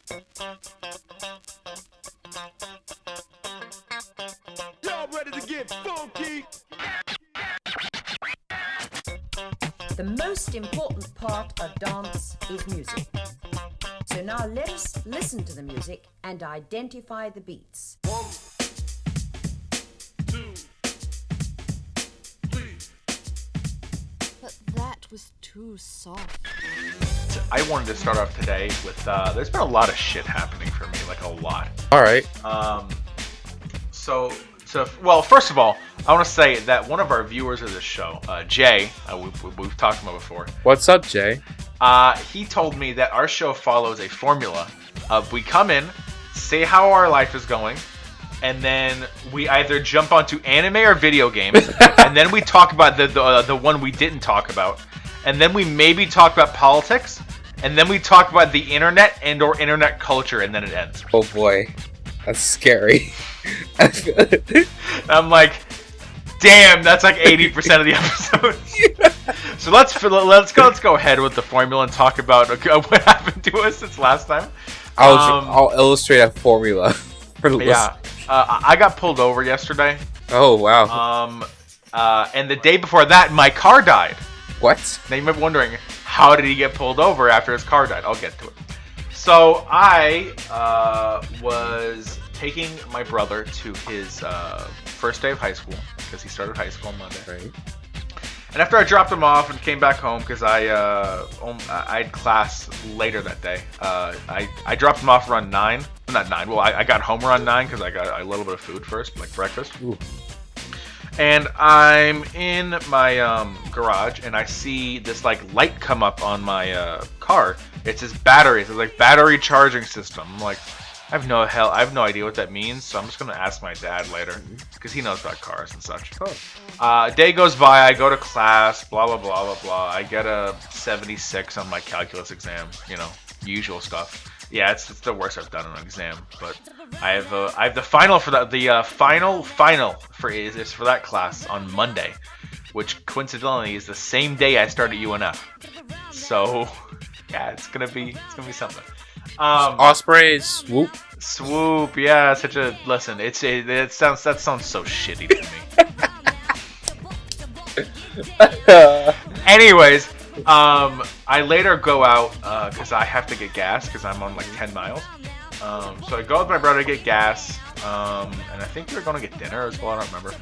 Y'all ready to get funky? The most important part of dance is music. So now let us listen to the music and identify the beats. 1, 2, 3. But that was too soft. I wanted to start off today with, there's been a lot of shit happening for me, like a lot. Alright. Well, first of all, I want to say that one of our viewers of this show, Jay, we've talked about before. What's up, Jay? He told me that our show follows a formula of we come in, say how our life is going, and then we either jump onto anime or video games, and then we talk about the one we didn't talk about, and then we maybe talk about politics, and then we talk about the internet and or internet culture, and then it ends. Oh boy, that's scary. I'm like, damn, that's like 80% of the episode. So let's go ahead with the formula and talk about what happened to us since last time. I'll illustrate a formula for the Yeah, I got pulled over yesterday. Oh wow. And the day before that, my car died. What? Now you might be wondering, how did he get pulled over after his car died? I'll get to it. So I was taking my brother to his first day of high school because he started high school on Monday. Right. And after I dropped him off and came back home because I had class later that day, I dropped him off around 9. Not 9. Well, I got home around 9 because I got a little bit of food first, like breakfast. Ooh. And I'm in my garage and I see this like light come up on my car. It says battery. It's like battery charging system. I'm like, I have no idea what that means, so I'm just gonna ask my dad later because he knows about cars and such. Day goes by, I go to class, blah blah blah blah blah. I get a 76 on my calculus exam, usual stuff. Yeah, it's the worst I've done on an exam, but I have the final for that. The final for is for that class on Monday, which coincidentally is the same day I start at UNF. So yeah, it's gonna be something. Osprey swoop. Yeah, such a listen. That sounds so shitty to me. Anyways, I later go out because I have to get gas because I'm on like 10 miles. So I go with my brother to get gas, and I think we were going to get dinner as well. I don't remember.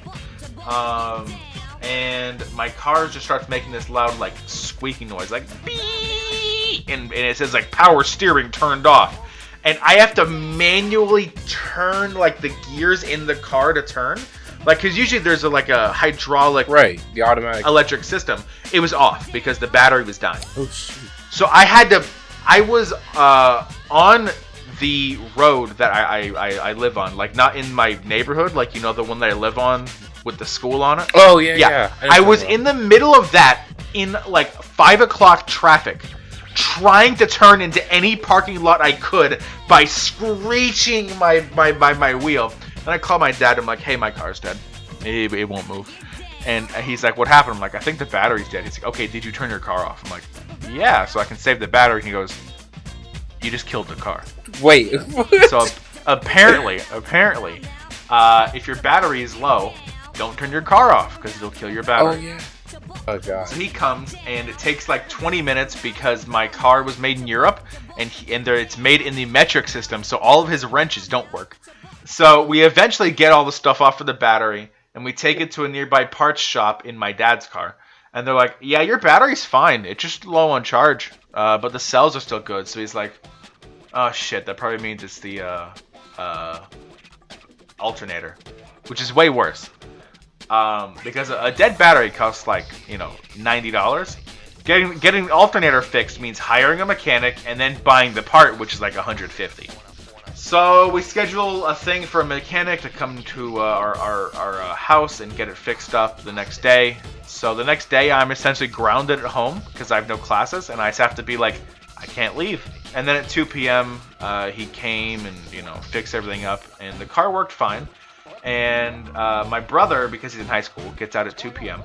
And my car just starts making this loud like squeaking noise, like beep, and it says like power steering turned off. And I have to manually turn like the gears in the car to turn. Like, because usually there's a hydraulic, right, the automatic electric system. It was off because the battery was dying. Oh shoot! So I was on the road that I live on, like not in my neighborhood, like the one that I live on with the school on it. Oh yeah. I was in the middle of that in like 5 o'clock traffic, trying to turn into any parking lot I could by screeching my wheel. Then I call my dad. I'm like, hey, my car's dead. It won't move. And he's like, what happened? I'm like, I think the battery's dead. He's like, okay, did you turn your car off? I'm like, yeah, so I can save the battery. And he goes, you just killed the car. Wait. So apparently, if your battery is low, don't turn your car off because it'll kill your battery. Oh yeah. Oh god. So he comes and it takes like 20 minutes because my car was made in Europe and it's made in the metric system, so all of his wrenches don't work. So we eventually get all the stuff off of the battery and we take it to a nearby parts shop in my dad's car. And they're like, yeah, your battery's fine. It's just low on charge, but the cells are still good. So he's like, oh shit, that probably means it's the alternator, which is way worse. Because a dead battery costs like, $90. Getting the alternator fixed means hiring a mechanic and then buying the part, which is like $150. So we schedule a thing for a mechanic to come to our house and get it fixed up the next day. So the next day I'm essentially grounded at home because I have no classes and I just have to be like, I can't leave. And then at 2 p.m. He came and fixed everything up and the car worked fine. And my brother, because he's in high school, gets out at 2 p.m.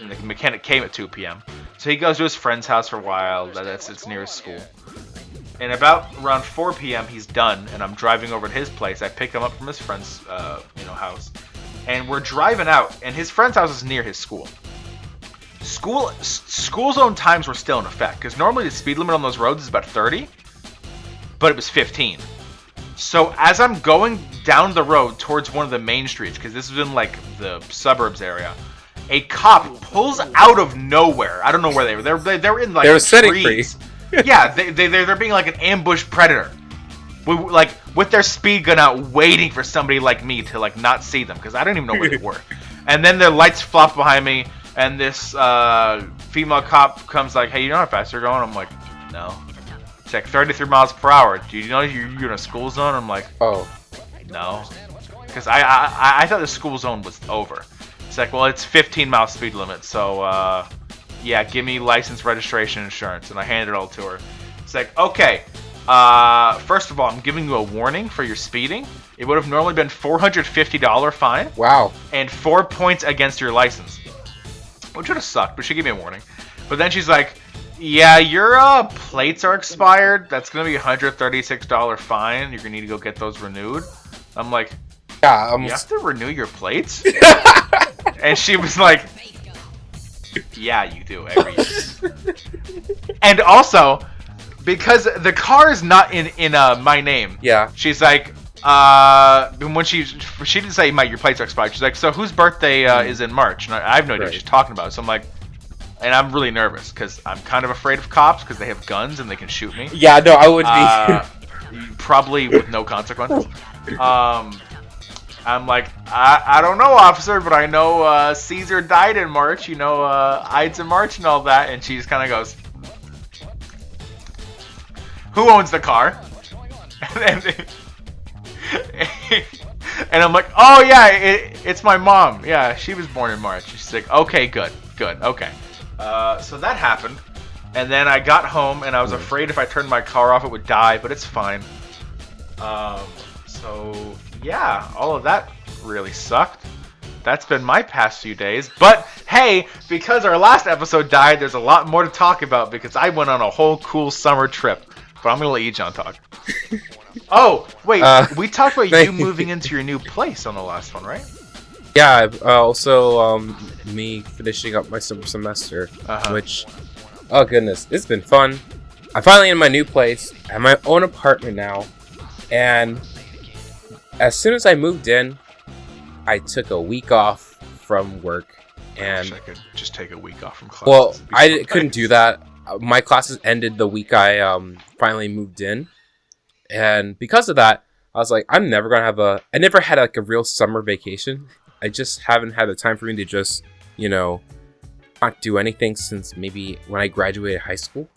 And the mechanic came at 2 p.m. So he goes to his friend's house for a while. It's near his school. And about around 4 p.m. he's done, and I'm driving over to his place. I pick him up from his friend's, house, and we're driving out. And his friend's house is near his school. School zone times were still in effect because normally the speed limit on those roads is about 30, but it was 15. So as I'm going down the road towards one of the main streets, because this is in like the suburbs area, a cop pulls out of nowhere. I don't know where they were. They were in like They were setting trees. Yeah, they're being like an ambush predator, with their speed gun out, waiting for somebody like me to like not see them because I don't even know where they were. And then their lights flop behind me, and this female cop comes like, "Hey, you know how fast you're going?" I'm like, "No." It's like 33 miles per hour. Do you know you're in a school zone? I'm like, "Oh, no," because I thought the school zone was over. It's like, well, it's 15 mile speed limit, so yeah, give me license, registration, insurance, and I handed it all to her. It's like, okay, first of all, I'm giving you a warning for your speeding. It would have normally been $450 fine. wow." And 4 points against your license, which would have sucked, but she gave me a warning. But then she's like, yeah, your plates are expired. That's gonna be $136 fine. You're gonna need to go get those renewed. I'm like, Yeah, you have to renew your plates? And she was like, yeah, you do every year. And also, because the car is not in my name. Yeah. She's like, when she didn't say your plates are expired. She's like, so whose birthday is in March? And I have no idea what she's talking about. So I'm like, and I'm really nervous because I'm kind of afraid of cops because they have guns and they can shoot me. Yeah, no, I would be. Probably with no consequences. I'm like, I don't know, officer, but I know Caesar died in March, Ides in March and all that. And she just kind of goes, who owns the car? And I'm like, oh, yeah, it's my mom. Yeah, she was born in March. She's like, okay, good, okay. So that happened. And then I got home, and I was afraid if I turned my car off, it would die, but it's fine. So, yeah, all of that really sucked. That's been my past few days. But, hey, because our last episode died, there's a lot more to talk about because I went on a whole cool summer trip. But I'm going to let Yjang talk. Oh, wait, we talked about you moving into your new place on the last one, right? Yeah, also me finishing up my summer semester, which, oh goodness, it's been fun. I'm finally in my new place. I have my own apartment now, and as soon as I moved in, I took a week off from work. And I wish I could just take a week off from class. Well, I couldn't do that. My classes ended the week I finally moved in, and because of that, I was like, I'm never gonna have I never had like a real summer vacation. I just haven't had the time for me to just, not do anything since maybe when I graduated high school.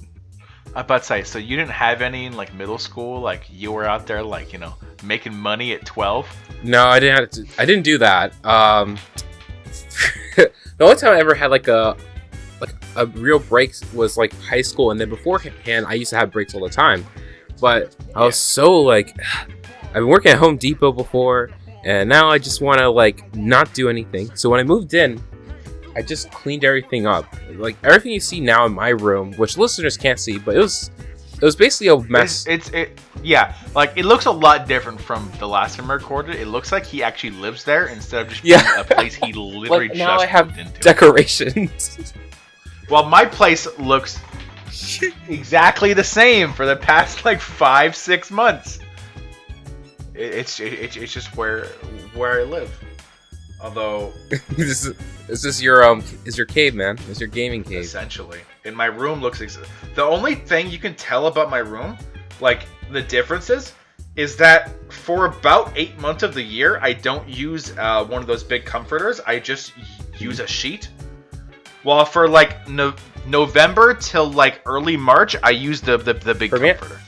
I was about to say, so you didn't have any in like middle school? Like you were out there like, making money at 12? No, I didn't do that. The only time I ever had like a real break was like high school, and then beforehand I used to have breaks all the time. But I was so like, I've been working at Home Depot before, and now I just want to like not do anything. So when I moved in, I just cleaned everything up. Like everything you see now in my room, which listeners can't see, but it was basically a mess. Yeah, like it looks a lot different from the last time I recorded. It looks like he actually lives there instead of just being a place he literally like, just now I have moved into. Decorations. Well, my place looks exactly the same for the past like 5-6 months. It's just where I live. Although this is your cave, man. It's your gaming cave. Essentially, and my room looks. The only thing you can tell about my room, like the differences, is that for about 8 months of the year, I don't use one of those big comforters. I just use a sheet. While for like November till like early March, I use the big comforter.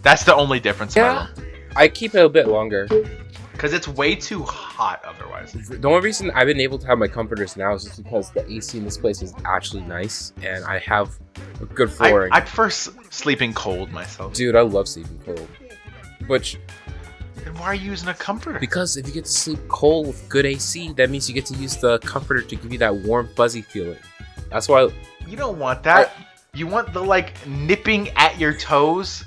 That's the only difference in my room. I keep it a bit longer. Because it's way too hot otherwise. The only reason I've been able to have my comforters now is just because the AC in this place is actually nice, and I have a good flooring. I prefer sleeping cold myself. Dude, I love sleeping cold. Which... Then why are you using a comforter? Because if you get to sleep cold with good AC, that means you get to use the comforter to give you that warm, fuzzy feeling. That's why... You don't want that. You want the, like, nipping at your toes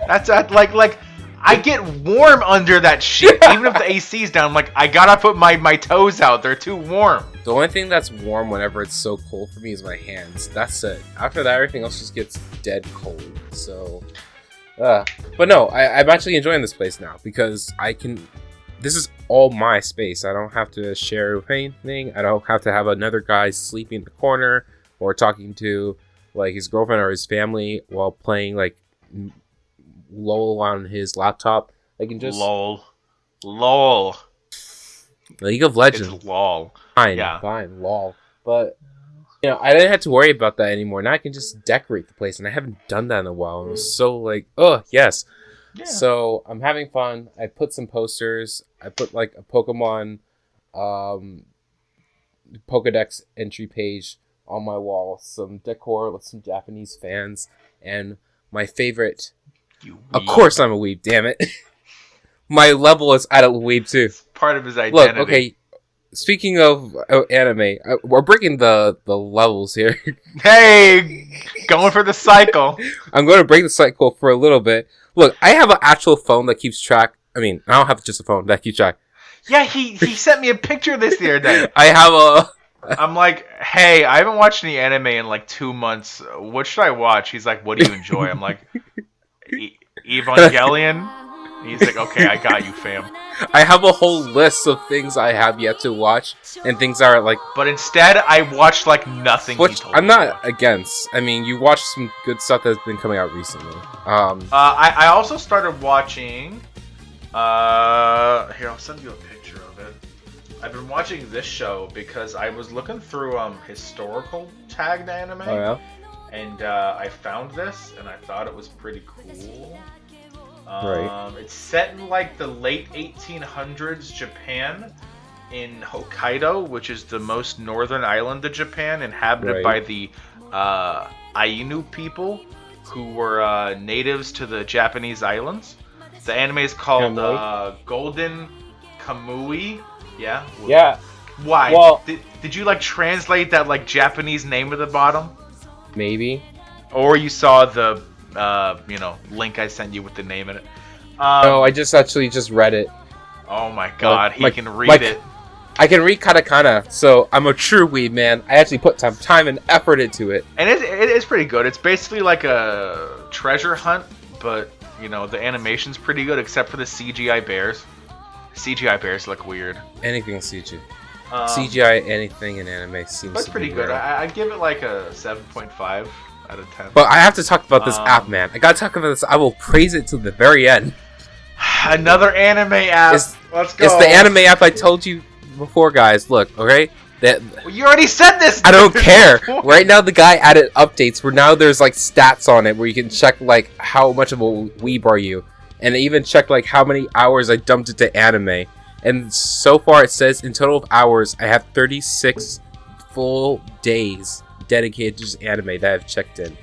That's like I get warm under that sheet, even if the AC's down. I'm like, I gotta put my toes out. They're too warm. The only thing that's warm whenever it's so cold for me is my hands. That's it. After that, everything else just gets dead cold. So, but no, I'm actually enjoying this place now because I can. This is all my space. I don't have to share anything. I don't have to have another guy sleeping in the corner or talking to like his girlfriend or his family while playing like LOL on his laptop. I can just LOL. League of Legends. It's LOL. Fine, Yeah. fine, lol. But I didn't have to worry about that anymore. Now I can just decorate the place, and I haven't done that in a while. And it was so like, oh yes. Yeah. So I'm having fun. I put some posters. I put like a Pokemon Pokedex entry page on my wall. Some decor with some Japanese fans, and my favorite. Of course, I'm a weeb. Damn it. My level is at a weeb too. Part of his identity. Look, okay. Speaking of anime, we're breaking the levels here. Hey, going for the cycle. I'm going to break the cycle for a little bit. Look, I have an actual phone that keeps track. I mean, I don't have just a phone that keeps track. Yeah, he sent me a picture of this the other day. I have a... I'm like, hey, I haven't watched any anime in like 2 months. What should I watch? He's like, what do you enjoy? I'm like, Evangelion? He's like, okay, I got you, fam. I have a whole list of things I have yet to watch, and things are like... But instead, I watched like nothing. Which I'm not against. I mean, you watched some good stuff that's been coming out recently. I also started watching... here, I'll send you a picture of it. I've been watching this show because I was looking through historical tagged anime. Oh, yeah? And I found this, and I thought it was pretty cool. Right. It's set in like the late 1800s Japan in Hokkaido, which is the most northern island of Japan, inhabited by the Ainu people, who were natives to the Japanese islands. The anime is called Golden Kamui. Yeah? Yeah. Why? Well, did you like translate that like Japanese name at the bottom? Maybe. Or you saw the link I sent you with the name in it. No, I just read it. Oh my god, he can read it. I can read katakana, so I'm a true weeb, man. I actually put some time and effort into it. And it is pretty good. It's basically like a treasure hunt, but, the animation's pretty good, except for the CGI bears. CGI bears look weird. Anything CGI. CGI anything in anime seems That's to pretty be good. rare. I'd give it like a 7.5 out of 10. But I have to talk about this app, man. I gotta talk about this. I will praise it to the very end. Another anime app. Let's go. It's the anime app I told you before, guys. Look, okay? Well, you already said this. I don't care. Right now, the guy added updates where now there's like stats on it where you can check like how much of a weeb are you, and even check like how many hours I dumped into anime. And so far, it says in total of hours, I have 36 full days dedicated to just anime that I've checked in.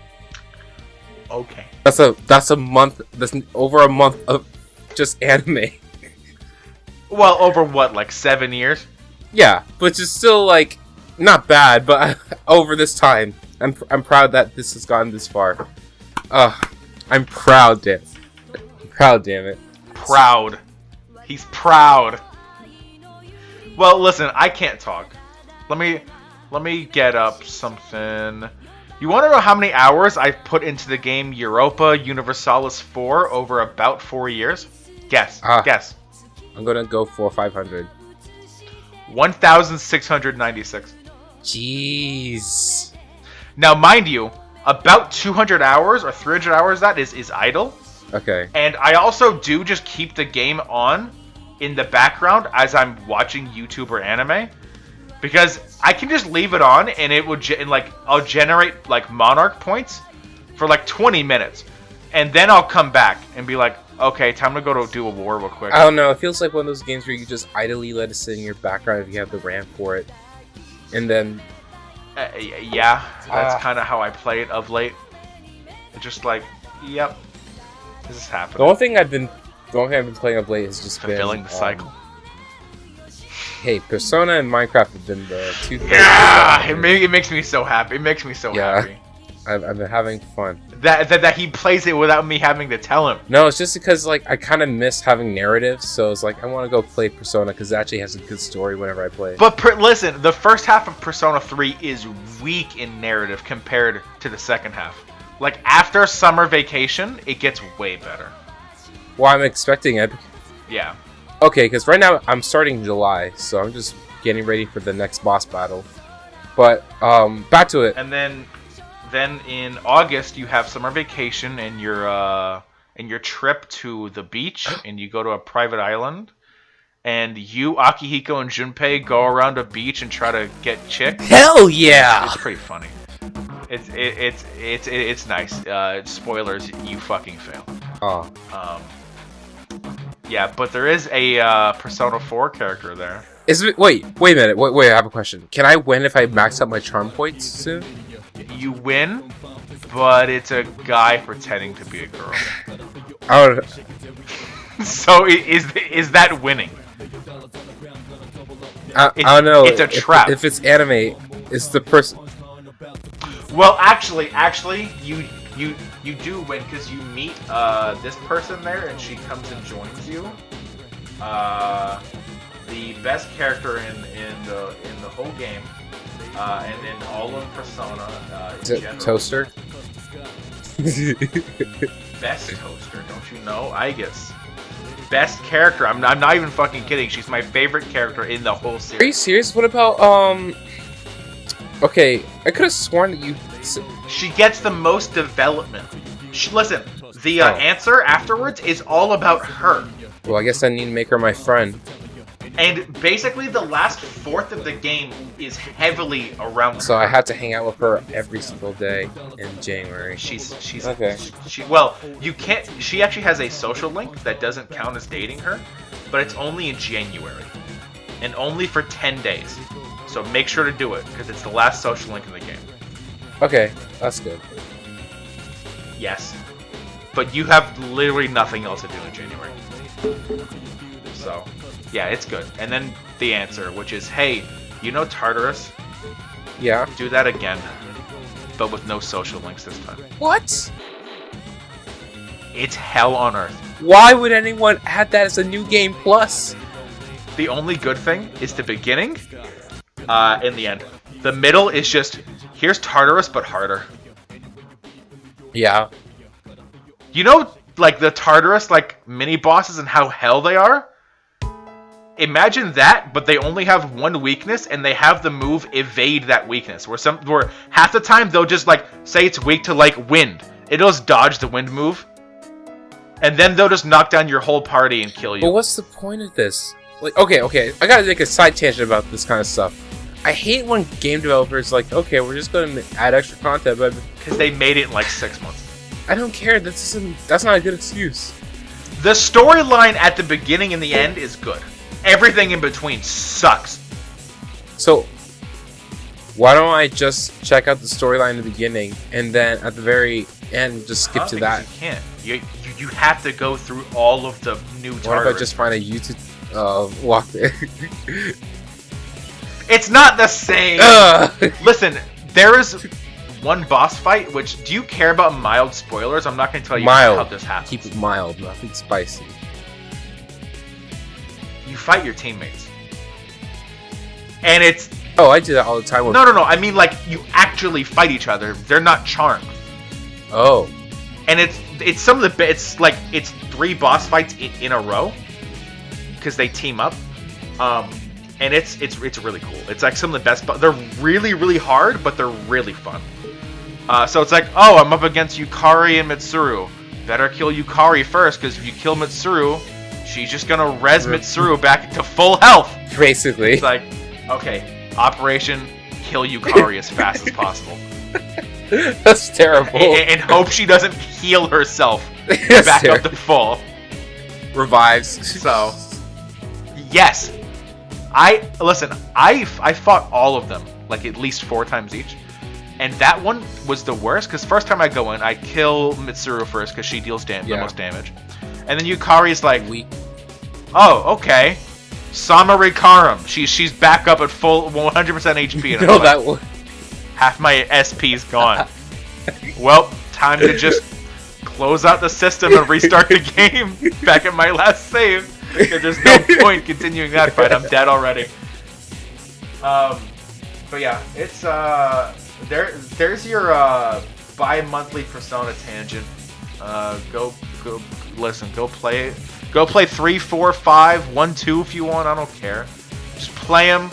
Okay. That's a month. That's over a month of just anime. Well, over what, like 7 years? Yeah, which is still like not bad, but over this time, I'm proud that this has gotten this far. I'm proud, damn it. Proud. He's proud. Well, listen, I can't talk. Let me get up something. You want to know how many hours I've put into the game Europa Universalis 4 over about 4 years? Guess. Guess. I'm gonna go for 500. 1,696. Jeez. Now, mind you, about 200 hours or 300 hours that is idle. Okay. And I also do just keep the game on in the background as I'm watching YouTube or anime, because I can just leave it on and it would I'll generate like Monarch points for like 20 minutes, and then I'll come back and be like, okay, time to go to do a war real quick. I don't know. It feels like one of those games where you just idly let it sit in your background if you have the RAM for it, and then. Yeah, that's kind of how I play it of late. It's just like, yep, this is happening. The only thing I've been playing of late has just fulfilling been the cycle. Hey, Persona and Minecraft have been the two things. Yeah, it makes me so happy. It makes me so happy. I've been having fun. That he plays it without me having to tell him. No, it's just because like I kind of miss having narratives, so it's like I want to go play Persona because it actually has a good story whenever I play. But listen, the first half of Persona 3 is weak in narrative compared to the second half. Like after summer vacation, it gets way better. Well, I'm expecting it. Yeah. Okay, because right now I'm starting July, so I'm just getting ready for the next boss battle. But back to it. And then in August you have summer vacation and your trip to the beach, and you go to a private island, and you, Akihiko, and Junpei go around a beach and try to get chicks. Hell yeah! It's pretty funny. It's nice. Spoilers, you fucking fail. Oh. Yeah, but there is a Persona 4 character there. Wait a minute. Wait, I have a question. Can I win if I max out my charm points soon? You win, but it's a guy pretending to be a girl. I don't. So is that winning? I don't know. It's a trap. If it's anime, it's the person. Well, actually, you do win because you meet this person there, and she comes and joins you. The best character in the whole game, and in all of Persona. Is it general. Toaster? Best Toaster, don't you know? I guess. Best character. I'm not even fucking kidding. She's my favorite character in the whole series. Are you serious? What about Okay, I could have sworn that you. She gets the most development. Listen, the answer afterwards is all about her. Well, I guess I need to make her my friend. And basically, the last fourth of the game is heavily around So her. I had to hang out with her every single day in January. She's Okay. Well, you can't. She actually has a social link that doesn't count as dating her, but it's only in January, and only for 10 days. So make sure to do it because it's the last social link in the game. Okay, that's good. Yes, but you have literally nothing else to do in January. So, yeah, it's good. And then the answer, which is, hey, you know Tartarus? Yeah. Do that again, but with no social links this time. What? It's hell on earth. Why would anyone add that as a new game plus? The only good thing is the beginning, and the end. The middle is just, here's Tartarus, but harder. Yeah. You know, like, the Tartarus, like, mini-bosses and how hell they are? Imagine that, but they only have one weakness, and they have the move evade that weakness. Where half the time, they'll just, like, say it's weak to, like, wind. It'll just dodge the wind move. And then they'll just knock down your whole party and kill you. But what's the point of this? Like, okay, I gotta make a side tangent about this kind of stuff. I hate when game developers like, okay, we're just gonna add extra content, but because they made it in like 6 months. I don't care. That's not a good excuse. The storyline at the beginning and the end is good. Everything in between sucks. So, why don't I just check out the storyline in the beginning and then at the very end just skip to that? You can't. You have to go through all of the new Tartarus. What if I just find a YouTube walkthrough? It's not the same. Listen, there is one boss fight, which, do you care about mild spoilers? I'm not going to tell you how this happens. Keep it mild, nothing spicy. You fight your teammates. And it's... Oh, I do that all the time. No. I mean, like, you actually fight each other. They're not charmed. Oh. And it's some of the... It's 3 boss fights in a row. Because they team up. And it's really cool. It's like some of the best... They're really, really hard, but they're really fun. So it's like, oh, I'm up against Yukari and Mitsuru. Better kill Yukari first, because if you kill Mitsuru, she's just gonna res Mitsuru back to full health. Basically. It's like, okay, Operation kill Yukari as fast as possible. That's terrible. And hope she doesn't heal herself back up to full. Revives. So, yes. I fought all of them, like at least 4 times each. And that one was the worst, because first time I go in, I kill Mitsuru first, because she deals the most damage. And then Yukari's like, weak. Oh, okay. Samarikarum. She's back up at full 100% HP. And No, that one. Half my SP's gone. well, time to just close out the system and restart the game back at my last save. There's no point continuing that fight. I'm dead already. But yeah, it's there's your bi-monthly Persona tangent. Go listen. Go play it. Go play 3, 4, 5, 1, 2 if you want. I don't care. Just play them.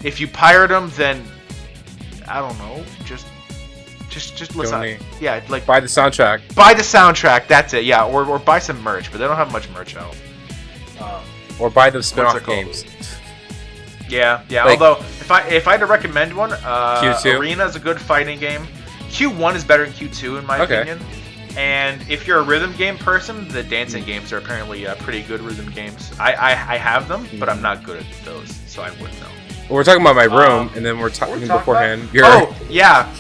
If you pirate them, then I don't know. Just listen. Yeah, like buy the soundtrack. Buy the soundtrack. That's it. Yeah, or buy some merch, but they don't have much merch out. Or buy the spin-off games. Yeah. Like, although if I had to recommend one, Q2? Arena is a good fighting game. Q1 is better than Q2 in my opinion. And if you're a rhythm game person, the dancing games are apparently pretty good rhythm games. I have them, but I'm not good at those, so I wouldn't know. Well, we're talking about my room, and then we're talking beforehand. Yeah.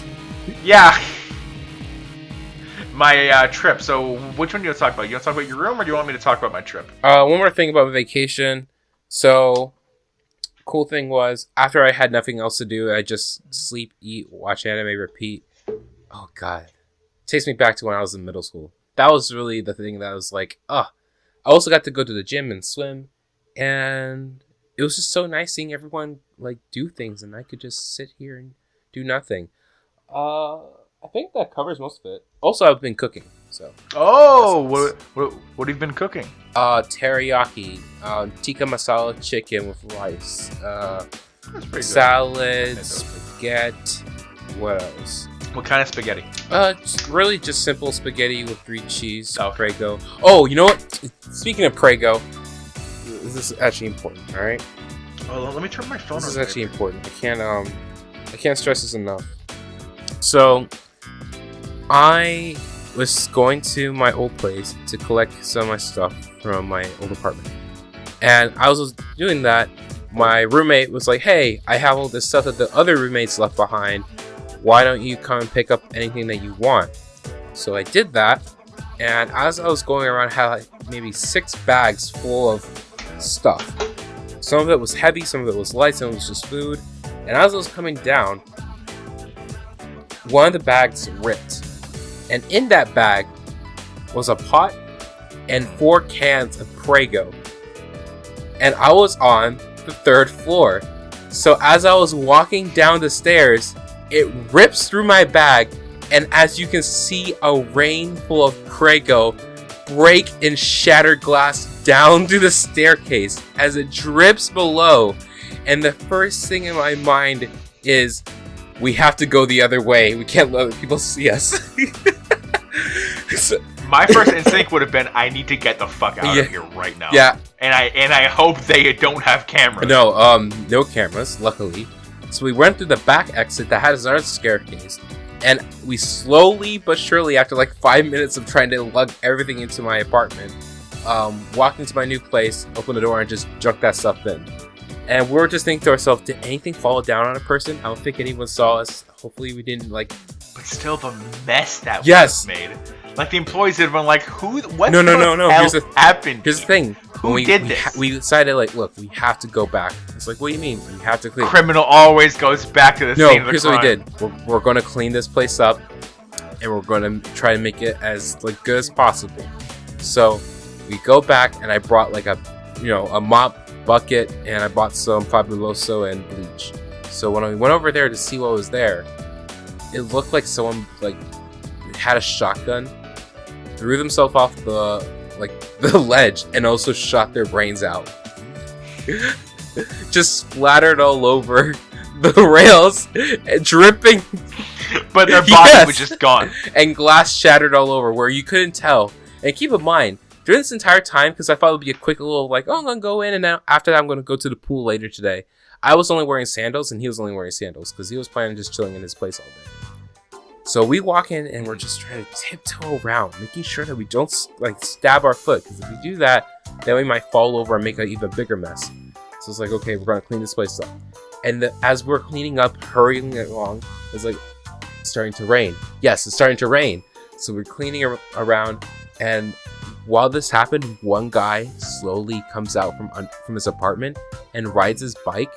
My trip. So, which one do you want to talk about? You want to talk about your room, or do you want me to talk about my trip? One more thing about vacation. So, cool thing was, after I had nothing else to do, I just sleep, eat, watch anime, repeat. Oh, God. Takes me back to when I was in middle school. That was really the thing that was like, I also got to go to the gym and swim, and it was just so nice seeing everyone like do things, and I could just sit here and do nothing. I think that covers most of it. Also, I've been cooking, so. Oh, what have you been cooking? Teriyaki, tikka masala chicken with rice, salad, spaghetti. What else? What kind of spaghetti? Really just simple spaghetti with 3 cheese, Prego. Oh, you know what? Speaking of Prego, this is actually important, alright? Oh, let me turn my phone on. This is actually important. I can't stress this enough. So, I was going to my old place to collect some of my stuff from my old apartment. And I was doing that. My roommate was like, hey, I have all this stuff that the other roommates left behind. Why don't you come and pick up anything that you want? So I did that, and as I was going around, I had like maybe 6 bags full of stuff. Some of it was heavy, some of it was light, some of it was just food. And as I was coming down, one of the bags ripped. And in that bag was a pot and 4 cans of Prego. And I was on the 3rd floor. So as I was walking down the stairs, it rips through my bag, and as you can see, a rain full of Prego break and shatter glass down through the staircase as it drips below. And the first thing in my mind is, we have to go the other way. We can't let other people see us. My first instinct would have been, I need to get the fuck out of here right now. Yeah. And I hope they don't have cameras. No, no cameras, luckily. So we went through the back exit that has our staircase, and we slowly but surely, after like 5 minutes of trying to lug everything into my apartment, walked into my new place, opened the door, and just junked that stuff in. And we were just thinking to ourselves, did anything fall down on a person? I don't think anyone saw us. Hopefully we didn't, like... But still, the mess that was made. Like, the employees had been like, what no. happened? Here's the thing. Who did this? We decided, like, look, we have to go back. It's like, what do you mean? We have to clean. Criminal always goes back to the scene of the here's crime. what we did. We're going to clean this place up, and we're going to try to make it as like good as possible. So we go back, and I brought like a mop bucket, and I bought some Fabuloso and bleach. So when I went over there to see what was there, it looked like someone like had a shotgun, threw themselves off the ledge, and also shot their brains out. Just splattered all over the rails, and dripping. But their body was just gone. And glass shattered all over where you couldn't tell. And keep in mind, during this entire time, because I thought it would be a quick little like, I'm going to go in, and then after that I'm going to go to the pool later today. I was only wearing sandals, and he was only wearing sandals, because he was planning on just chilling in his place all day. So we walk in, and we're just trying to tiptoe around, making sure that we don't like stab our foot, because if we do that, then we might fall over and make an even bigger mess. So it's like, okay, we're going to clean this place up. And as we're cleaning up, hurrying along, it's like starting to rain. Yes, it's starting to rain. So we're cleaning around, and while this happened, one guy slowly comes out from his apartment and rides his bike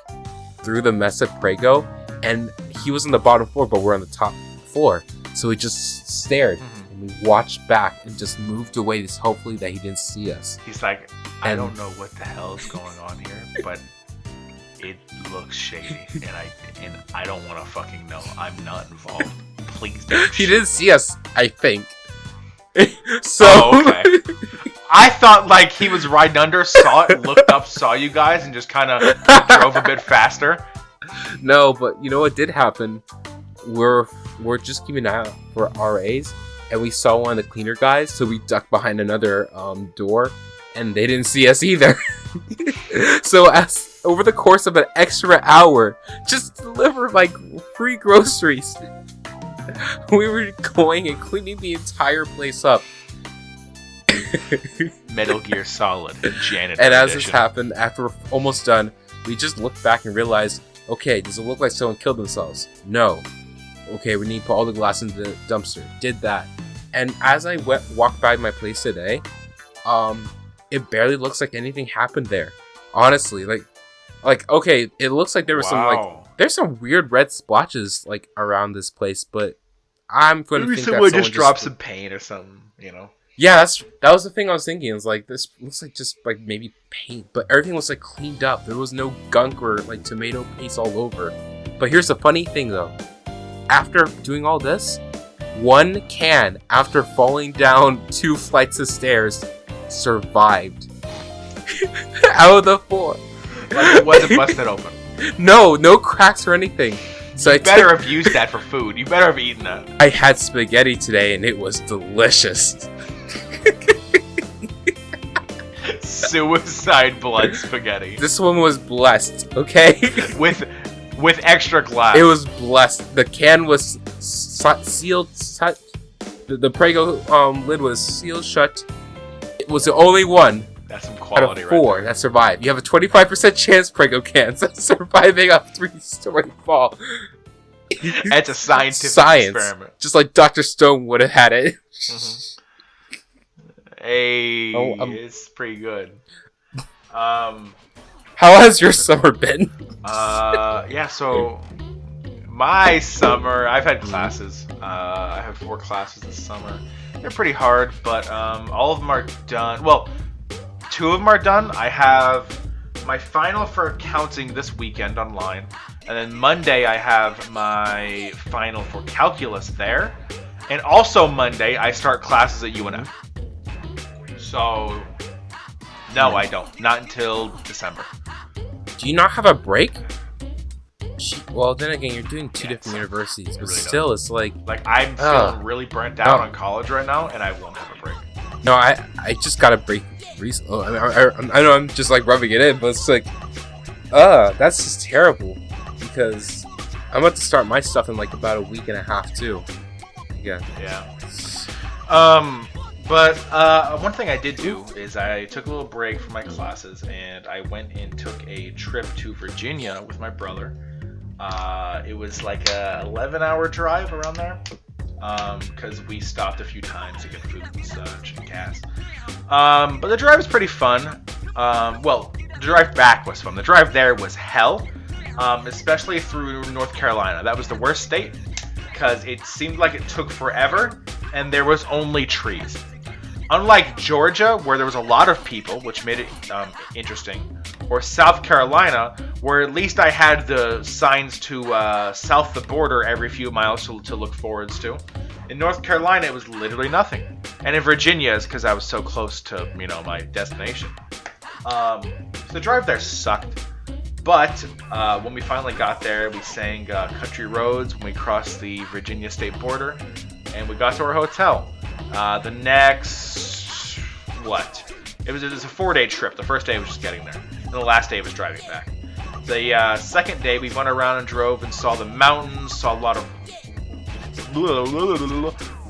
through the mess of Prego. And he was on the bottom floor, but we're on the top floor. So we just stared and we watched back and just moved away, just hopefully that he didn't see us. He's like, I don't know what the hell is going on here, but it looks shady, and I don't want to fucking know. I'm not involved. Please don't. He didn't see us, I think. So okay. I thought like he was riding under, saw it, looked up, saw you guys, and just kind of drove a bit faster. No, but you know what did happen? We're just keeping an eye out for RAs, and we saw one of the cleaner guys, so we ducked behind another door, and they didn't see us either. So as over the course of an extra hour, just deliver like free groceries, we were going and cleaning the entire place up. Metal Gear Solid, janitor And as edition. this happened, after we're almost done, we just looked back and realized, okay, does it look like someone killed themselves? No. Okay, we need to put all the glass into the dumpster. Did that. And as I walked by my place today, it barely looks like anything happened there. Honestly, like okay, it looks like there was there's some weird red splotches like around this place, but I'm going to think that someone just dropped some paint or something, you know. Yeah, that was the thing I was thinking. It's like, this looks like just like maybe paint, but everything was like cleaned up. There was no gunk or like tomato paste all over. But here's the funny thing though. After doing all this, one can, after falling down 2 flights of stairs, survived. Out of the 4. Like it wasn't busted open. No cracks or anything. So You better have used that for food. You better have eaten that. I had spaghetti today and it was delicious. Suicide blood spaghetti. This one was blessed, okay? with extra glass. It was blessed. The can was sealed shut. The Prego lid was sealed shut. It was the only one That's some out quality of 4 right that survived. You have a 25% chance, Prego cans, of surviving a 3-story fall. there. It's a scientific Science. experiment. Just like Dr. Stone would have had it. Hey, it's pretty good. How has your summer been? Yeah, so my summer, I've had classes. I have 4 classes this summer. They're pretty hard, but all of them are done. Well, 2 of them are done. I have my final for accounting this weekend online, and then Monday I have my final for calculus there, and also Monday I start classes at UNF. So, no, I don't. Not until December. Do you not have a break? Well, then again, you're doing 2 different universities, but really still, don't. it's like... Like, I'm feeling really burnt out on college right now, and I won't have a break. No, I just got a break recently. I know I'm just like rubbing it in, but it's like, that's just terrible. Because I'm about to start my stuff in like about a week and a half too. Yeah. But one thing I did do is I took a little break from my classes, and I went and took a trip to Virginia with my brother. It was like a 11-hour drive around there. Because we stopped a few times to get food and such and gas. But the drive was pretty fun. Well, the drive back was fun. The drive there was hell, especially through North Carolina. That was the worst state because it seemed like it took forever and there was only trees. Unlike Georgia, where there was a lot of people, which made it interesting, or South Carolina, where at least I had the signs to south the border every few miles to look forwards to. In North Carolina, it was literally nothing. And in Virginia, it's because I was so close to, my destination. So the drive there sucked. But when we finally got there, we sang Country Roads when we crossed the Virginia state border. And we got to our hotel. The next, It was a 4-day trip. The first day was just getting there. And the last day was driving back. The second day, we went around and drove and saw the mountains, saw a lot of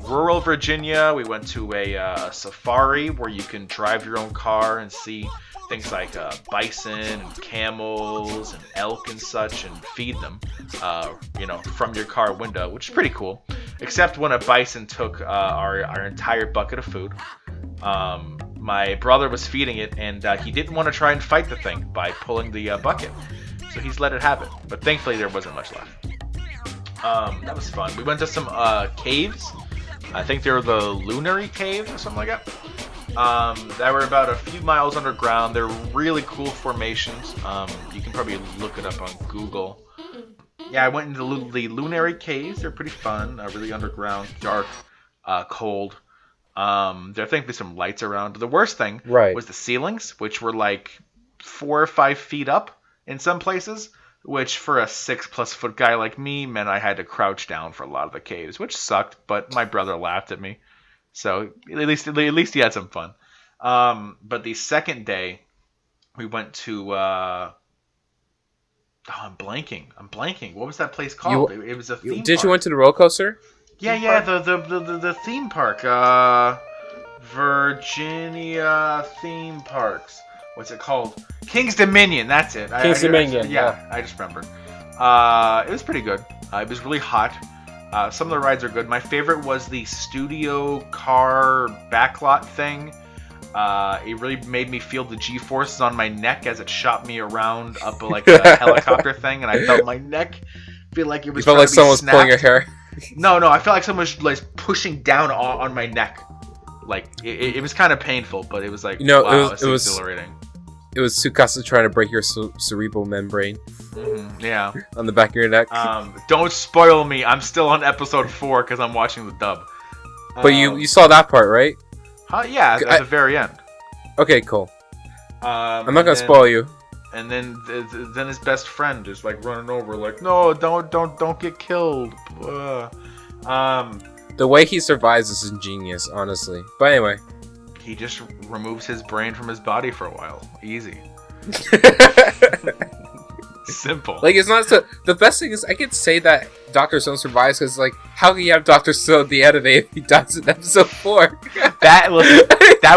rural Virginia. We went to a safari where you can drive your own car and see things like bison and camels and elk and such, and feed them, from your car window, which is pretty cool. Except when a bison took our entire bucket of food. My brother was feeding it, and he didn't want to try and fight the thing by pulling the bucket, so he's let it have it. But thankfully, there wasn't much left. That was fun. We went to some caves. I think they were the Lunary Caves or something like that. That were about a few miles underground. They're really cool formations. You can probably look it up on Google. Yeah, I went into the Lunary Caves. They're pretty fun. Really underground, dark, cold. There think there's some lights around. The worst thing was the ceilings, which were like 4 or 5 feet up in some places, which for a 6+ foot guy like me meant I had to crouch down for a lot of the caves, which sucked, but my brother laughed at me. So at least he had some fun. But the second day, we went to I'm blanking. What was that place called? It was a theme park. Did you went to the roller coaster? Yeah, the theme park. Virginia theme parks. What's it called? King's Dominion. That's it. King's Dominion. Yeah, I just remembered. It was pretty good. It was really hot. Some of the rides are good. My favorite was the studio car backlot thing. It really made me feel the G-forces on my neck as it shot me around up like a helicopter thing, and I felt my neck feel like it was. You felt like someone was pulling your hair. No, I felt like someone was like pushing down on my neck. Like it was kind of painful, but it was like wow, it was exhilarating. It was Tsukasa trying to break your cerebral membrane. Yeah. On the back of your neck. Don't spoil me. I'm still on episode 4 because I'm watching the dub. But you saw that part, right? Yeah, at the very end. Okay, cool. I'm not gonna spoil you. And then his best friend is like running over, like, no, don't get killed. The way he survives is ingenious, honestly. But anyway. He just removes his brain from his body for a while. Easy. Simple. Like, it's not so... The best thing is, I could say that Dr. Stone survives, because, like, how can you have Dr. Stone at the anime if he dies in episode 4? That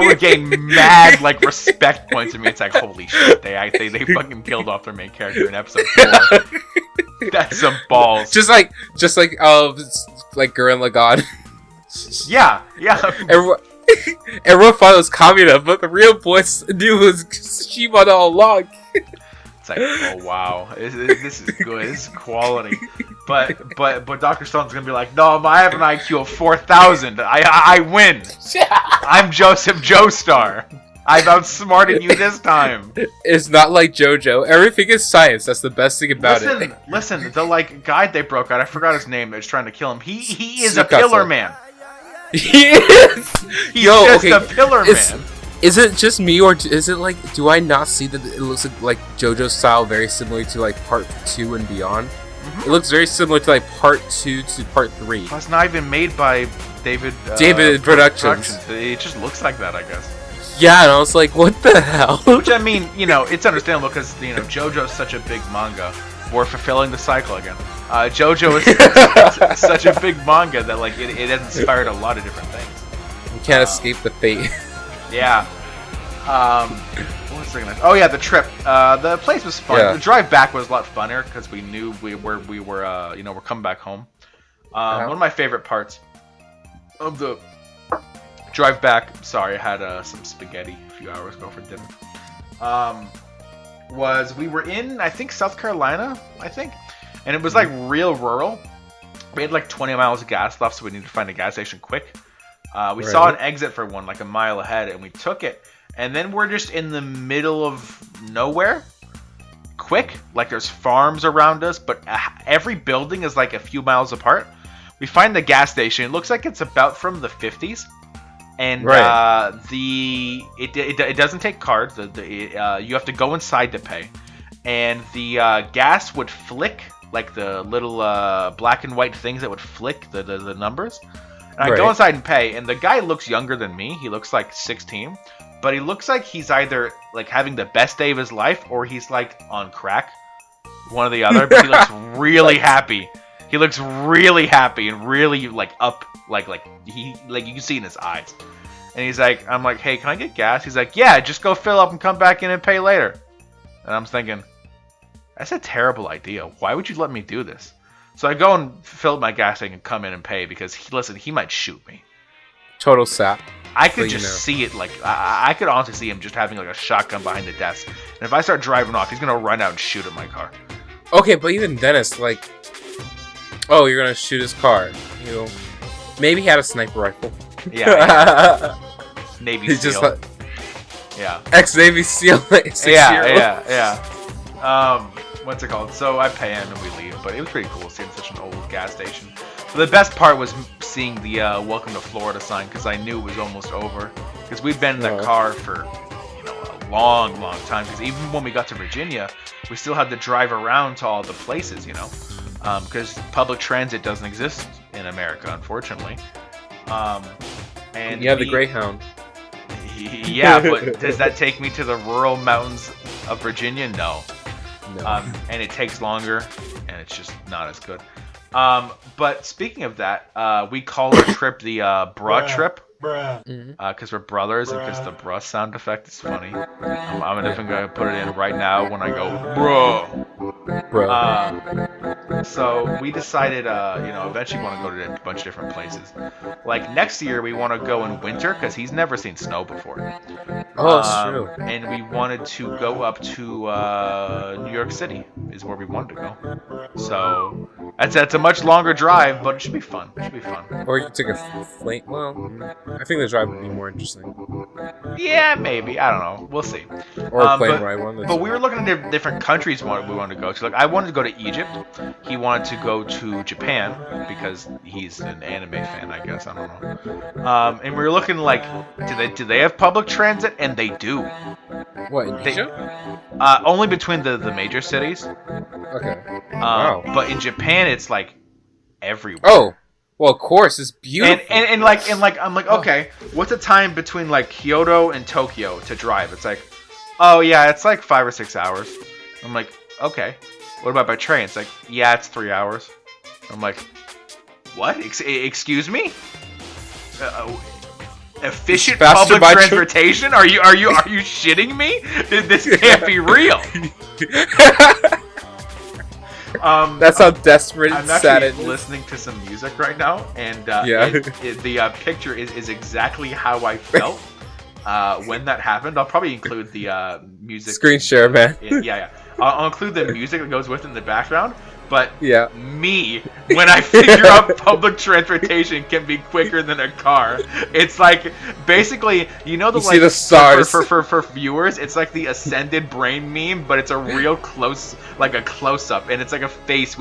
would gain mad, like, respect points to me. It's like, holy shit, they fucking killed off their main character in episode 4. That's some balls. Just like Gurren Lagann. Yeah. Everyone thought it was Kamina, but the real boys knew it was Shimada all along. It's like, oh wow, this is good. This is quality. But Dr. Stone's gonna be like, no, I have an IQ of 4,000. I win. I'm Joseph Joestar. I've outsmarted you this time. It's not like JoJo. Everything is science. That's the best thing about it. Listen, the like guide they broke out. I forgot his name. They're trying to kill him. He is a pillar man. He is. He's just a pillar man. Is it just me, or is it like, do I not see that it looks like JoJo's style very similar to like part 2 and beyond? Mm-hmm. It looks very similar to like part 2 to part 3. Well, it's not even made by David Productions. It just looks like that, I guess. Yeah, and I was like, what the hell? Which, I mean, it's understandable because, JoJo's such a big manga. We're fulfilling the cycle again. JoJo is such a big manga that, like, it has inspired a lot of different things. You can't escape the fate. Yeah. What was I gonna? Oh yeah, the trip. The place was fun. Yeah. The drive back was a lot funner because we knew we're coming back home. One of my favorite parts of the drive back. Sorry, I had some spaghetti a few hours ago for dinner. Was we were in, I think, South Carolina, and it was like real rural. We had like 20 miles of gas left, so we needed to find a gas station quick. We saw an exit for one like a mile ahead, and we took it. And then we're just in the middle of nowhere. Quick, like there's farms around us, but every building is like a few miles apart. We find the gas station. It looks like it's about from the 50s. And it doesn't take cards. You have to go inside to pay. And the gas would flick, like the little black and white things that would flick the numbers. And I go inside and pay, and the guy looks younger than me. He looks like 16, but he looks like he's either like having the best day of his life or he's like on crack, one or the other. But he looks really happy. He looks really happy and really like up, like you can see in his eyes. And he's like, I'm like, hey, can I get gas? He's like, yeah, just go fill up and come back in and pay later. And I'm thinking, that's a terrible idea. Why would you let me do this? So I go and fill up my gas tank and come in and pay because, he might shoot me. Total sap. I could just see it, like, I could honestly see him just having, like, a shotgun behind the desk. And if I start driving off, he's going to run out and shoot at my car. Okay, but even then, it's like, Oh, you're gonna shoot his car. You know, maybe he had a sniper rifle. Yeah. Navy He's SEAL. just like yeah. ex-Navy SEAL. Yeah. What's it called? So I pay him and we leave, but it was pretty cool seeing such an old gas station. But the best part was seeing the "Welcome to Florida" sign because I knew it was almost over. Because we've been in that car for a long time. Because even when we got to Virginia, we still had to drive around to all the places, because public transit doesn't exist in America, unfortunately. And you have the Greyhound. Yeah, but does that take me to the rural mountains of Virginia? No. And it takes longer, and it's just not as good. But speaking of that, we call our trip the bruh trip. Because we're brothers, and because the bruh sound effect is funny. I'm even going to put it in right now when I go, bruh. So we decided, eventually we want to go to a bunch of different places. Like next year, we want to go in winter because he's never seen snow before. Oh, that's true. And we wanted to go up to New York City is where we wanted to go. So that's a much longer drive, but it should be fun. Or you could take a flight. Well, I think the drive would be more interesting. Yeah, maybe. I don't know. We'll see. Or a plane ride one. But we were looking at different countries we wanted to go to. Like I wanted to go to Egypt. He wanted to go to Japan because he's an anime fan, I guess. I don't know. And we were looking like, do they have public transit? And they do. What, in Asia? Only between the major cities. Okay. Wow. But in Japan, it's like everywhere. Oh. Well, of course, it's beautiful. And I'm like, okay, what's the time between like Kyoto and Tokyo to drive? It's like, oh yeah, it's like 5 or 6 hours. I'm like, okay. What about by train? It's like, yeah, it's 3 hours. I'm like, what? Excuse me? Efficient public transportation? Are you shitting me? This can't be real. That's how desperate I'm and sad it actually is. listening to some music right now, and Yeah. the picture is exactly how I felt when that happened. I'll probably include the music. Screen share, man. Yeah. I'll include the music that goes with it in the background. But yeah. Me, when I figure out public transportation can be quicker than a car, it's like basically, the see the stars. For viewers, it's like the ascended brain meme, but it's a real close, like a close up, and it's like a face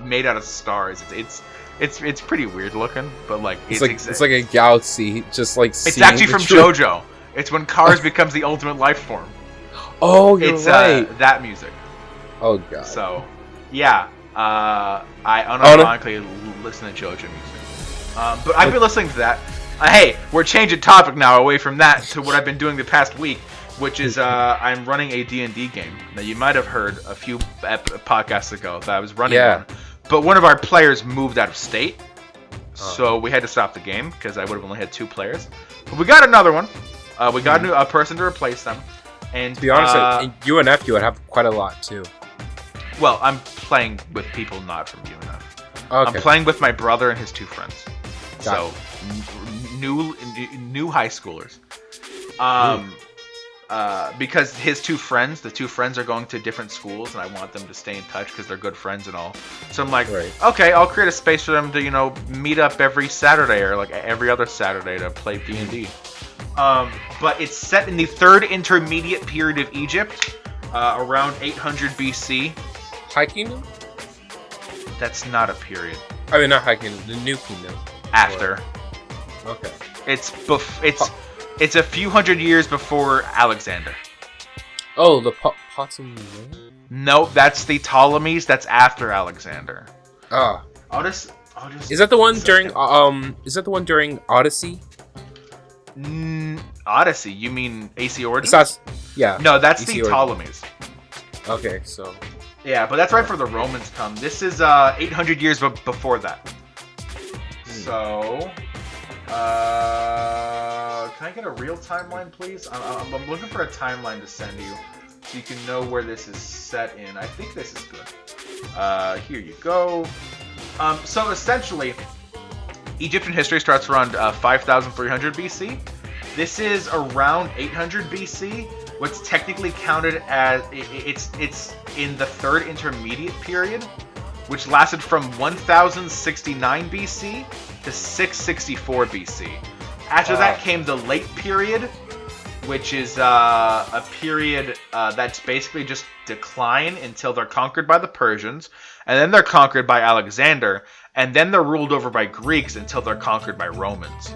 made out of stars. It's pretty weird looking, but like it's like a galaxy, just like it's actually from JoJo. It's when cars becomes the ultimate life form. Oh, you're right. That music. Oh god. So, yeah. I unironically listen to JoJo music. But I've been listening to that. Hey, we're changing topic now away from that to what I've been doing the past week, which is I'm running a D&D game. Now, you might have heard a few podcasts ago that I was running one. But one of our players moved out of state, so we had to stop the game because I would have only had 2 players. But we got another one. We got a person to replace them. And to be honest, in UNF you would have quite a lot too. Well, I'm playing with people not from UNF. Okay. I'm playing with my brother and his 2 friends. Got New high schoolers. Because his 2 friends, the 2 friends are going to different schools, and I want them to stay in touch because they're good friends and all. So I'm like, okay, I'll create a space for them to, meet up every Saturday or like every other Saturday to play D&D. But it's set in the 3rd intermediate period of Egypt, around 800 BC. High Kingdom? That's not a period. I mean, not High Kingdom, the New Kingdom. After. Okay. It's a few hundred years before Alexander. Oh, the Ptolemies? No, that's the Ptolemies. That's after Alexander. Ah. I'll just. Is that the one during Is that the one during Odyssey? Odyssey? You mean AC Origins? Yeah. No, that's AC the Ptolemies. Okay, so. Yeah, but that's right before the Romans come. This is 800 years before that. So, can I get a real timeline, please? I'm looking for a timeline to send you, so you can know where this is set in. I think this is good. Here you go. So essentially, Egyptian history starts around 5,300 BC. This is around 800 BC. What's technically counted as it's in the 3rd intermediate period. which lasted from 1069 BC to 664 BC. After that came the Late Period, which is a period that's basically just decline until they're conquered by the Persians, and then they're conquered by Alexander, and then they're ruled over by Greeks until they're conquered by Romans.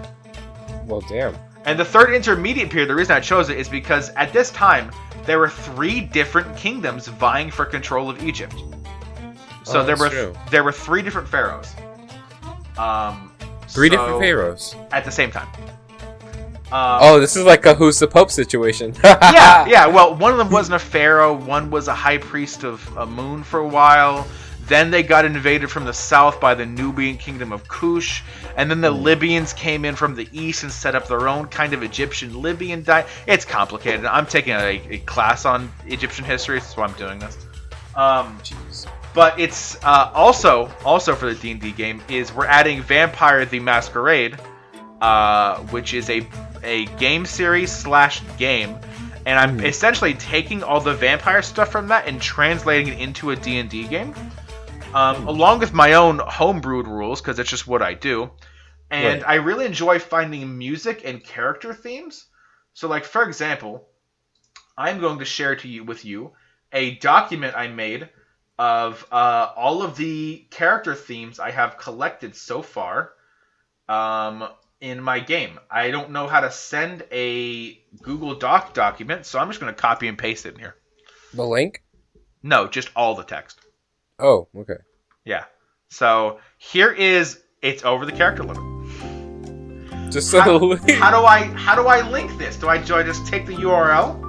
Well, damn. And the third intermediate period, the reason I chose it is because at this time, there were 3 different kingdoms vying for control of Egypt. So there were 3 different pharaohs. 3 different pharaohs at the same time. This is like a Who's the Pope situation. yeah. Well, one of them wasn't a pharaoh. One was a high priest of Amun for a while. Then they got invaded from the south by the Nubian kingdom of Kush. And then the Libyans came in from the east and set up their own kind of Egyptian-Libyan It's complicated. I'm taking a class on Egyptian history. That's why I'm doing this. But it's also for the D&D game is we're adding Vampire the Masquerade, which is a game series / game, and I'm essentially taking all the vampire stuff from that and translating it into a D&D game, along with my own homebrewed rules, because it's just what I do. And I really enjoy finding music and character themes. So, like, for example, I'm going to share with you a document I made of all of the character themes I have collected so far in my game. I don't know how to send a Google Doc document, so I'm just going to copy and paste it in here. The link? No, just all the text. Oh, okay. Yeah. So here it's over the character limit. Just so how do I link this? Do I just take the URL?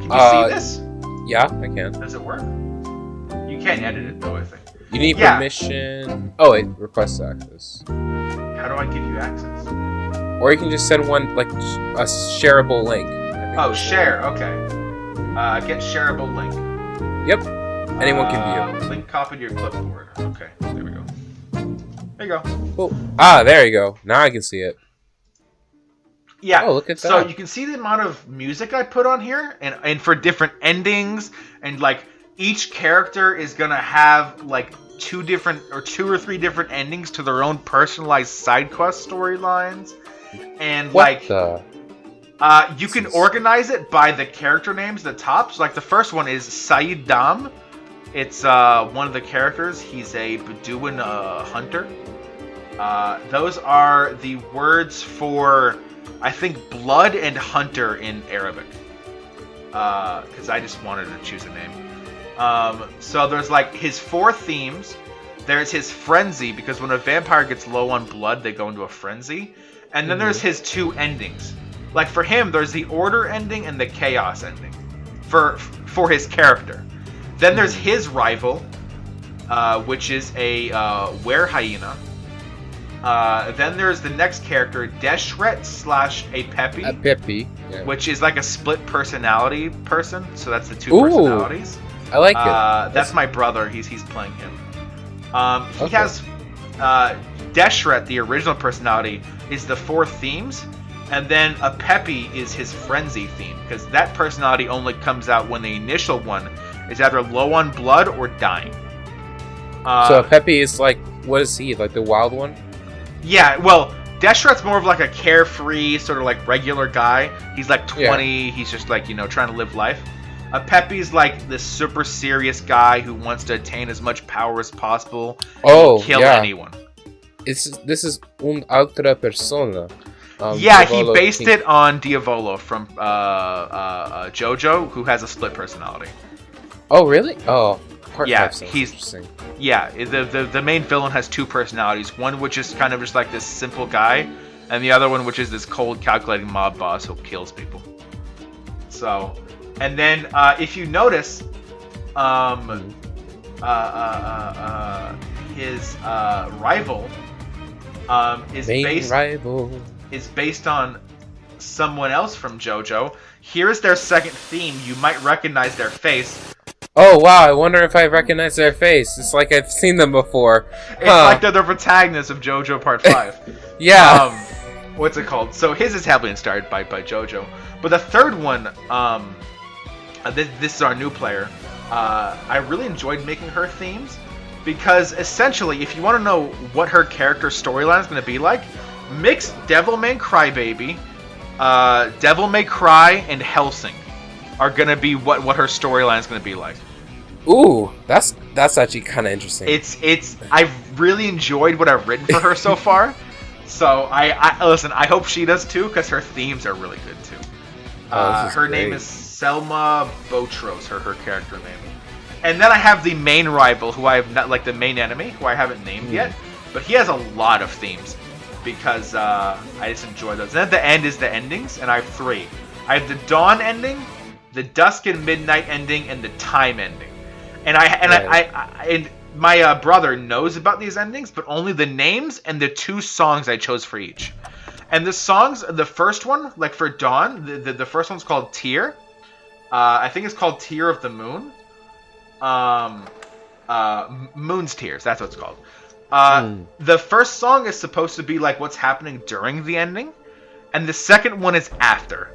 Can you see this? Yeah, I can. Does it work? You can't edit it though, I think. You need permission. Oh, it requests access. How do I give you access? Or you can just send one, like, a shareable link. Oh, share. Okay. Get shareable link. Yep. Anyone can view. Link copied to your clipboard. Okay, there we go. There you go. Cool. There you go. Now I can see it. Yeah. Oh, look at that. So you can see the amount of music I put on here, and for different endings, and like each character is gonna have like 2 or 3 different endings to their own personalized side quest storylines, and you can organize it by the character names at the top. So like the first one is Saeed Dam. It's one of the characters. He's a Bedouin hunter. Those are the words for, I think, blood and hunter in Arabic. Because I just wanted to choose a name. So there's like his 4 themes. There's his frenzy, because when a vampire gets low on blood, they go into a frenzy. And then there's his 2 endings. Like for him, there's the order ending and the chaos ending for his character. Then there's his rival, which is a were hyena. Then there's the next character, Deshret / a Peppy. A Peppy, yeah. Which is like a split personality person. So that's the 2 personalities. I like it. That's my brother. He's playing him. He has Deshret, the original personality, is the 4 themes. And then a Peppy is his frenzy theme, because that personality only comes out when the initial one is either low on blood or dying. So a Peppy is like, what is he? Like the wild one? Yeah, well, Deshret's more of like a carefree, sort of like regular guy. He's like 20, he's just like, trying to live life. A Peppy's like this super serious guy who wants to attain as much power as possible and kill anyone. This is un altra persona. He based it on Diavolo from JoJo, who has a split personality. Oh, really? Oh, he's interesting. Yeah, the main villain has 2 personalities. One which is kind of just like this simple guy, and the other one which is this cold, calculating mob boss who kills people. So, and then if you notice, his rival is based on someone else from JoJo. Here's their second theme. You might recognize their face. Oh, wow. I wonder if I recognize their face. It's like I've seen them before. It's like they're the protagonists of JoJo Part 5. Yeah. What's it called? So his is heavily inspired by JoJo. But the third one, this is our new player. I really enjoyed making her themes. because essentially, if you want to know what her character storyline is going to be like, mix Devil May Cry Baby, Devil May Cry, and Hellsing are going to be what her storyline is going to be like. Ooh, that's actually kind of interesting. I've really enjoyed what I've written for her so far. So I listen. I hope she does too, because her themes are really good too. Her name is Selma Botros. Her character name. And then I have the main rival, who I have not, like the main enemy, who I haven't named yet, but he has a lot of themes because I just enjoy those. And at the end is the endings, and I have 3. I have the dawn ending, the dusk and midnight ending, and the time ending. And and my brother knows about these endings, but only the names and the 2 songs I chose for each. And the songs, the first one, like for Dawn, the first one's called Tear. I think it's called Tear of the Moon. Moon's Tears, that's what it's called. The first song is supposed to be like what's happening during the ending, and the second one is after.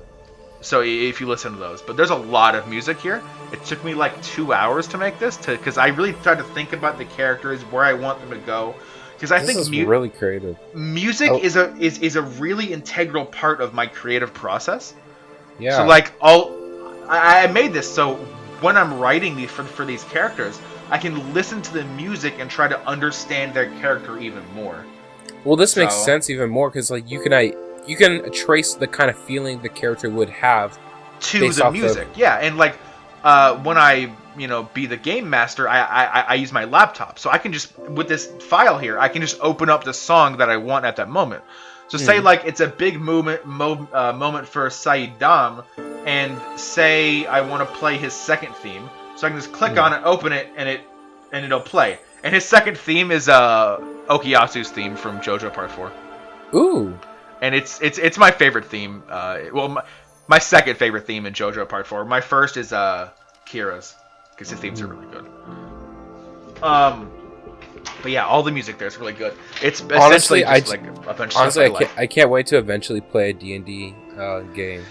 So if you listen to those, but there's a lot of music here. It took me like 2 hours to make this, because I really tried to think about the characters, where I want them to go. Because I think really creative. Music is a really integral part of my creative process. Yeah. So like I made this so when I'm writing these for these characters, I can listen to the music and try to understand their character even more. Well, this makes sense even more because like you can trace the kind of feeling the character would have to the music. Yeah, and like when I be the game master, I use my laptop, so I can just with this file here, I can just open up the song that I want at that moment. So say like it's a big moment for Saeed Dam, and say I want to play his second theme, so I can just click on it, open it, and it'll play. And his second theme is Okuyasu's theme from JoJo Part 4. Ooh. And it's my favorite theme. My second favorite theme in JoJo Part 4. My first is Kira's, because his themes are really good. But yeah, all the music there is really good. It's essentially just like a bunch of stuff I like. I can't wait to eventually play a D&D game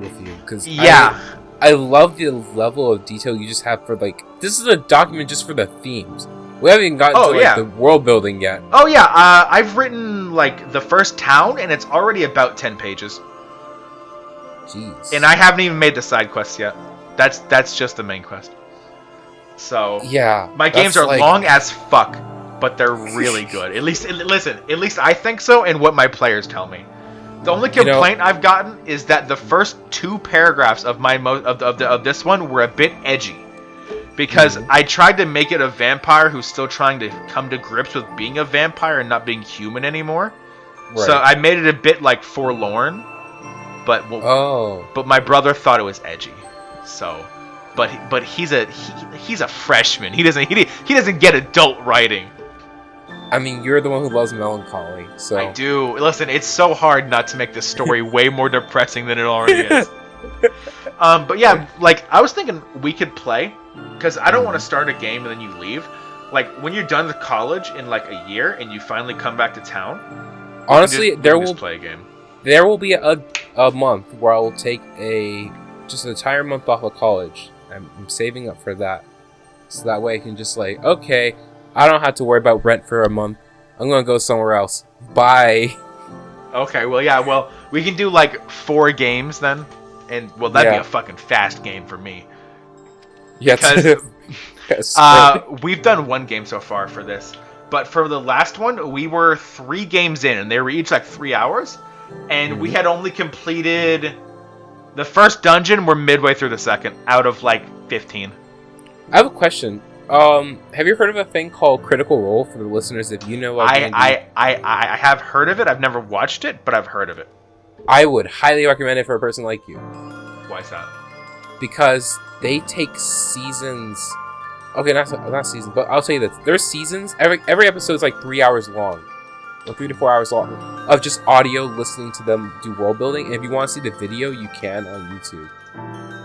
with you, because I love the level of detail you just have for like this is a document just for the themes. We haven't even gotten to the world building yet. Oh yeah, I've written like the first town, and it's already about 10 pages. Jeez. And I haven't even made the side quests yet. That's just the main quest. So yeah, my games are long as fuck, but they're really good. At least I think so, and what my players tell me. The only complaint I've gotten is that the first 2 paragraphs of of this one were a bit edgy. Because I tried to make it a vampire who's still trying to come to grips with being a vampire and not being human anymore. Right. So I made it a bit like forlorn, but my brother thought it was edgy. So, but he's a freshman. He doesn't get adult writing. I mean, you're the one who loves melancholy, so I do. Listen, it's so hard not to make this story way more depressing than it already is. But yeah, like I was thinking we could play. Because I don't want to start a game and then you leave. Like, when you're done with college in, like, a year and you finally come back to town... Honestly, we can just play a game. There will be a month where I will take just an entire month off of college. I'm saving up for that. So that way I can just, like, okay, I don't have to worry about rent for a month. I'm going to go somewhere else. Bye. Okay, well, yeah, well, we can do, like, 4 games then. And, well, that'd be a fucking fast game for me. Because we've done 1 game so far for this, but for the last one we were 3 games in, and they were each like 3 hours, and we had only completed the first dungeon. We're midway through the second out of like 15. I have a question. Have you heard of a thing called Critical Role for the listeners? If you know, I have heard of it. I've never watched it, but I've heard of it. I would highly recommend it for a person like you. Why is that? Because they take seasons. Okay, not seasons, but I'll tell you this: there's seasons. Every episode is like 3 hours long, or 3 to 4 hours long, of just audio listening to them do world building. And if you want to see the video, you can on YouTube.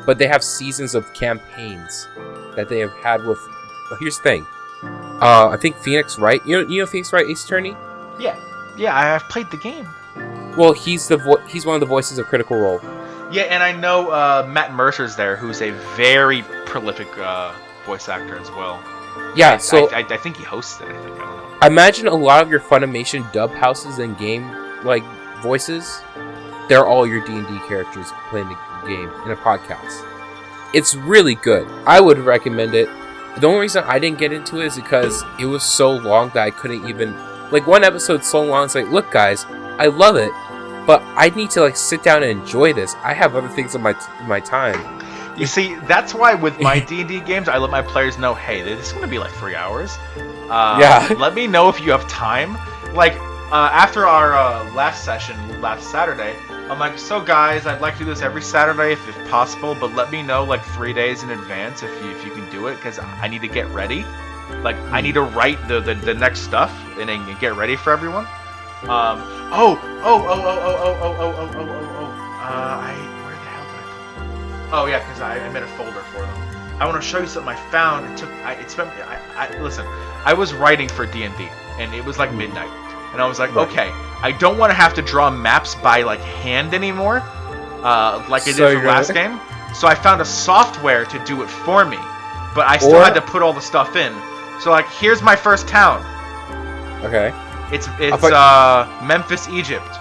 But they have seasons of campaigns that they have had with. But here's the thing: I think Phoenix Wright. You know Phoenix Wright, Ace Attorney. Yeah, I've played the game. Well, he's one of the voices of Critical Role. Yeah, and I know Matt Mercer's there, who's a very prolific voice actor as well. Yeah, so I think he hosts it. I think, I don't know. imagine a lot of your Funimation dub houses and game like voices. They're all your D&D characters playing the game in a podcast. It's really good. I would recommend it. The only reason I didn't get into it is because it was so long that I couldn't even... Like, one episode's so long, it's like, look, guys, I love it, but I need to, like, sit down and enjoy this. I have other things in my time. You see, that's why with my D&D games, I let my players know, hey, this is going to be like 3 hours. Yeah. Let me know if you have time. Like, after our last session, last Saturday, I'm like, so guys, I'd like to do this every Saturday if possible, but let me know like 3 days in advance if you can do it, because I need to get ready. Like, I need to write the next stuff and then get ready for everyone. Where the hell did I put them? Oh yeah, because I made a folder for them. I want to show you something I found. Listen, I was writing for D&D, and it was like midnight. And I was like, okay, I don't want to have to draw maps by like hand anymore, like I did for the last game. So I found a software to do it for me, but I still had to put all the stuff in. So like, here's my first town. Okay. It's Memphis, Egypt.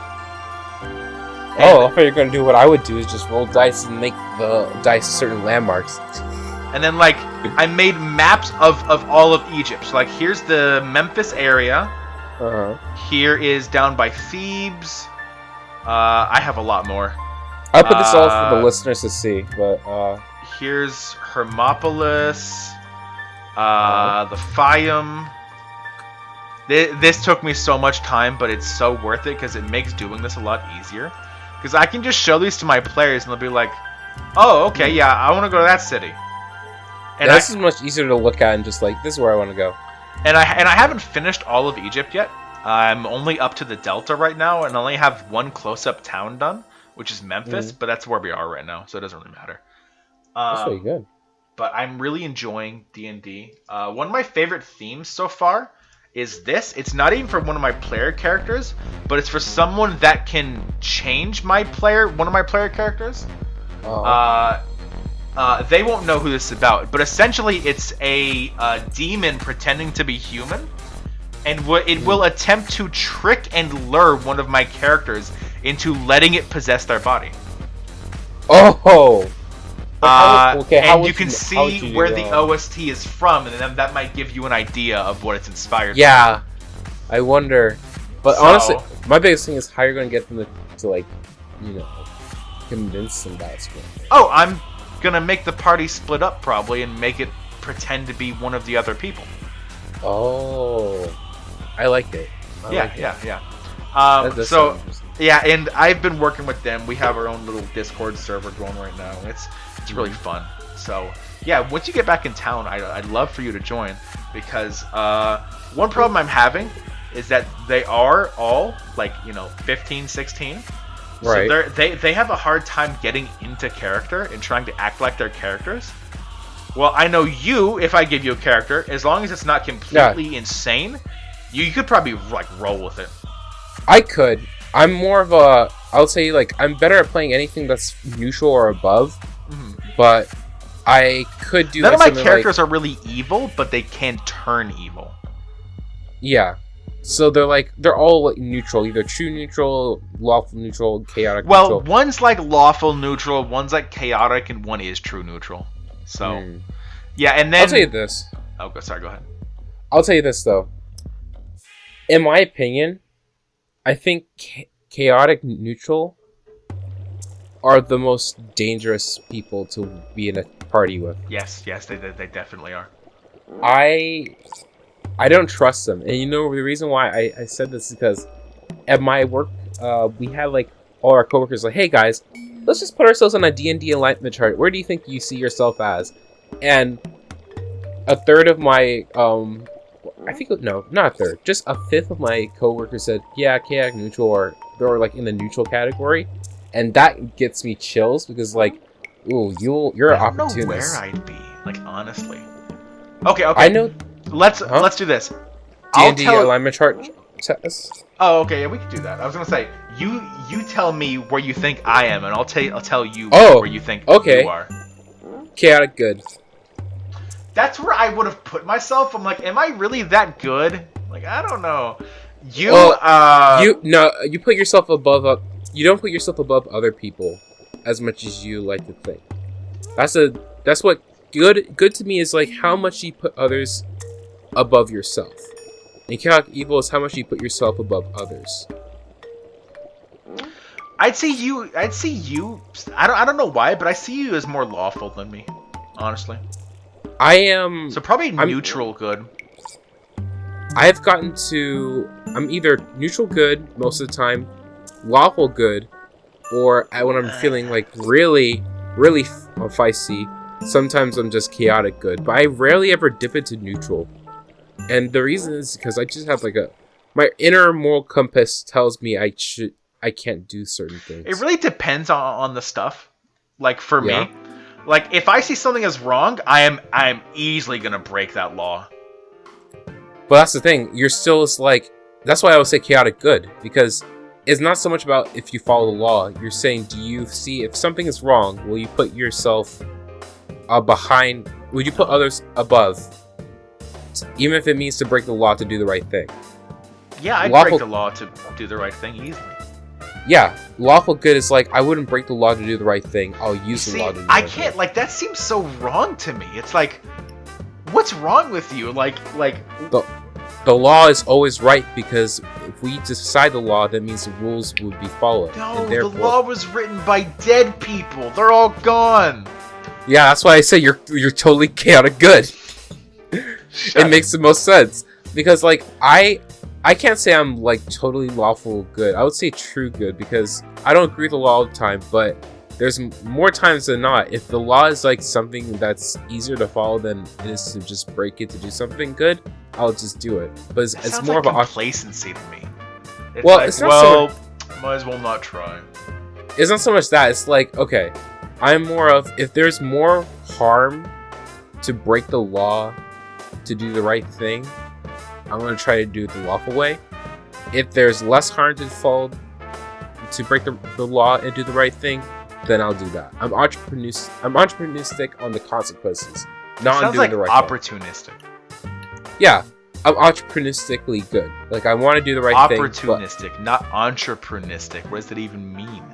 I thought you were gonna do what I would do, is just roll dice and make the dice certain landmarks. And then like, I made maps of all of Egypt. So like, here's the Memphis area. Here is down by Thebes. I have a lot more. I'll put this all for the listeners to see, but here's Hermopolis, the Fayum. This took me so much time, but it's so worth it because it makes doing this a lot easier. Because I can just show these to my players and they'll be like, "Oh, okay, yeah, I want to go to that city." And this is much easier to look at and just like, this is where I want to go. And I haven't finished all of Egypt yet. I'm only up to the Delta right now, and I only have one close-up town done, which is Memphis. But that's where we are right now, so it doesn't really matter. That's really good. But I'm really enjoying D&D. One of my favorite themes so far is this. It's not even for one of my player characters, but it's for someone that can change one of my player characters. They won't know who this is about, but essentially it's a demon pretending to be human, and it will attempt to trick and lure one of my characters into letting it possess their body. Oh! And you can see where the OST is from, and then that might give you an idea of what it's inspired from. I wonder. But honestly, my biggest thing is how you're going to get them to like, convince them that's what. Oh, I'm gonna make the party split up probably and make it pretend to be one of the other people. Oh, I like it. Yeah. So yeah, and I've been working with them. We have our own little Discord server going right now. It's really fun. So yeah, once you get back in town, I'd love for you to join, because one problem I'm having is that they are all like 15, 16. Right. So they have a hard time getting into character and trying to act like their characters. Well, I know if I give you a character, as long as it's not completely insane, you could probably like roll with it. I could. I'm more of a, I would say like, I'm better at playing anything that's neutral or above, but I could do. None of my characters are really evil, but they can turn evil. Yeah. So they're all like neutral, either true neutral, lawful neutral, chaotic neutral. neutral. One's like lawful neutral, one's like chaotic, and one is true neutral. So, yeah, and then... I'll tell you this. Oh, sorry, go ahead. I'll tell you this, though. In my opinion, I think chaotic neutral are the most dangerous people to be in a party with. Yes, they definitely are. I don't trust them. And the reason why I said this is because at my work, we have like all our coworkers like, hey guys, let's just put ourselves on a D&D enlightenment chart. Where do you think you see yourself as? And a third of my, not a third, just a fifth of my coworkers said, yeah, chaotic neutral, or they're like in the neutral category. And that gets me chills because like, ooh, you're an opportunist. I don't know where I'd be, like honestly. Okay. I know. Let's do this. D&D alignment chart test. Oh, okay, yeah, we could do that. I was gonna say, you tell me where you think I am, and I'll tell you where you think you are. Chaotic good. that's where I would have put myself. I'm like, am I really that good? Like, I don't know. You put yourself above. You don't put yourself above other people as much as you like to think. That's what good to me is, like, how much you put others above yourself. And chaotic evil is how much you put yourself above others. I'd see you. I don't know why, but I see you as more lawful than me, honestly. I am. So probably neutral good. I've gotten to. I'm either neutral good most of the time, lawful good, or when I'm feeling like really feisty, sometimes I'm just chaotic good. But I rarely ever dip into neutral, and the reason is because I just have like my inner moral compass tells me I can't do certain things. It really depends on the stuff. Like for me, like if I see something as wrong, I am easily gonna break that law. But that's the thing. You're still like. That's why I would say chaotic good, because it's not so much about if you follow the law. You're saying, do you see if something is wrong? Will you put yourself behind? Would you put others above, even if it means to break the law to do the right thing? Yeah, I'd break the law to do the right thing easily. Yeah, lawful good is like, I wouldn't break the law to do the right thing. I'll use the law to do the right thing. I can't, like, that seems so wrong to me. It's like, what's wrong with you? Like. The law is always right, because if we decide the law, that means the rules would be followed. No, the law was written by dead people. They're all gone. Yeah, that's why I say you're totally chaotic good. It makes the most sense. Because, like, I can't say I'm, like, totally lawful good. I would say true good, because I don't agree with the law all the time, but there's more times than not, if the law is, like, something that's easier to follow than it is to just break it to do something good, I'll just do it. But it's more like of a complacency to me. It's might as well not try. It's not so much that. It's like, okay, I'm more of, if there's more harm to break the law to do the right thing, I'm going to try to do it the lawful way. If there's less harm to follow to break the law and do the right thing, then I'll do that. I'm opportunistic on the consequences, not on doing the right thing. Opportunistic. Yeah, I'm entrepreneuristically good. Like, I want to do the right thing. Opportunistic, not entrepreneuristic. What does that even mean?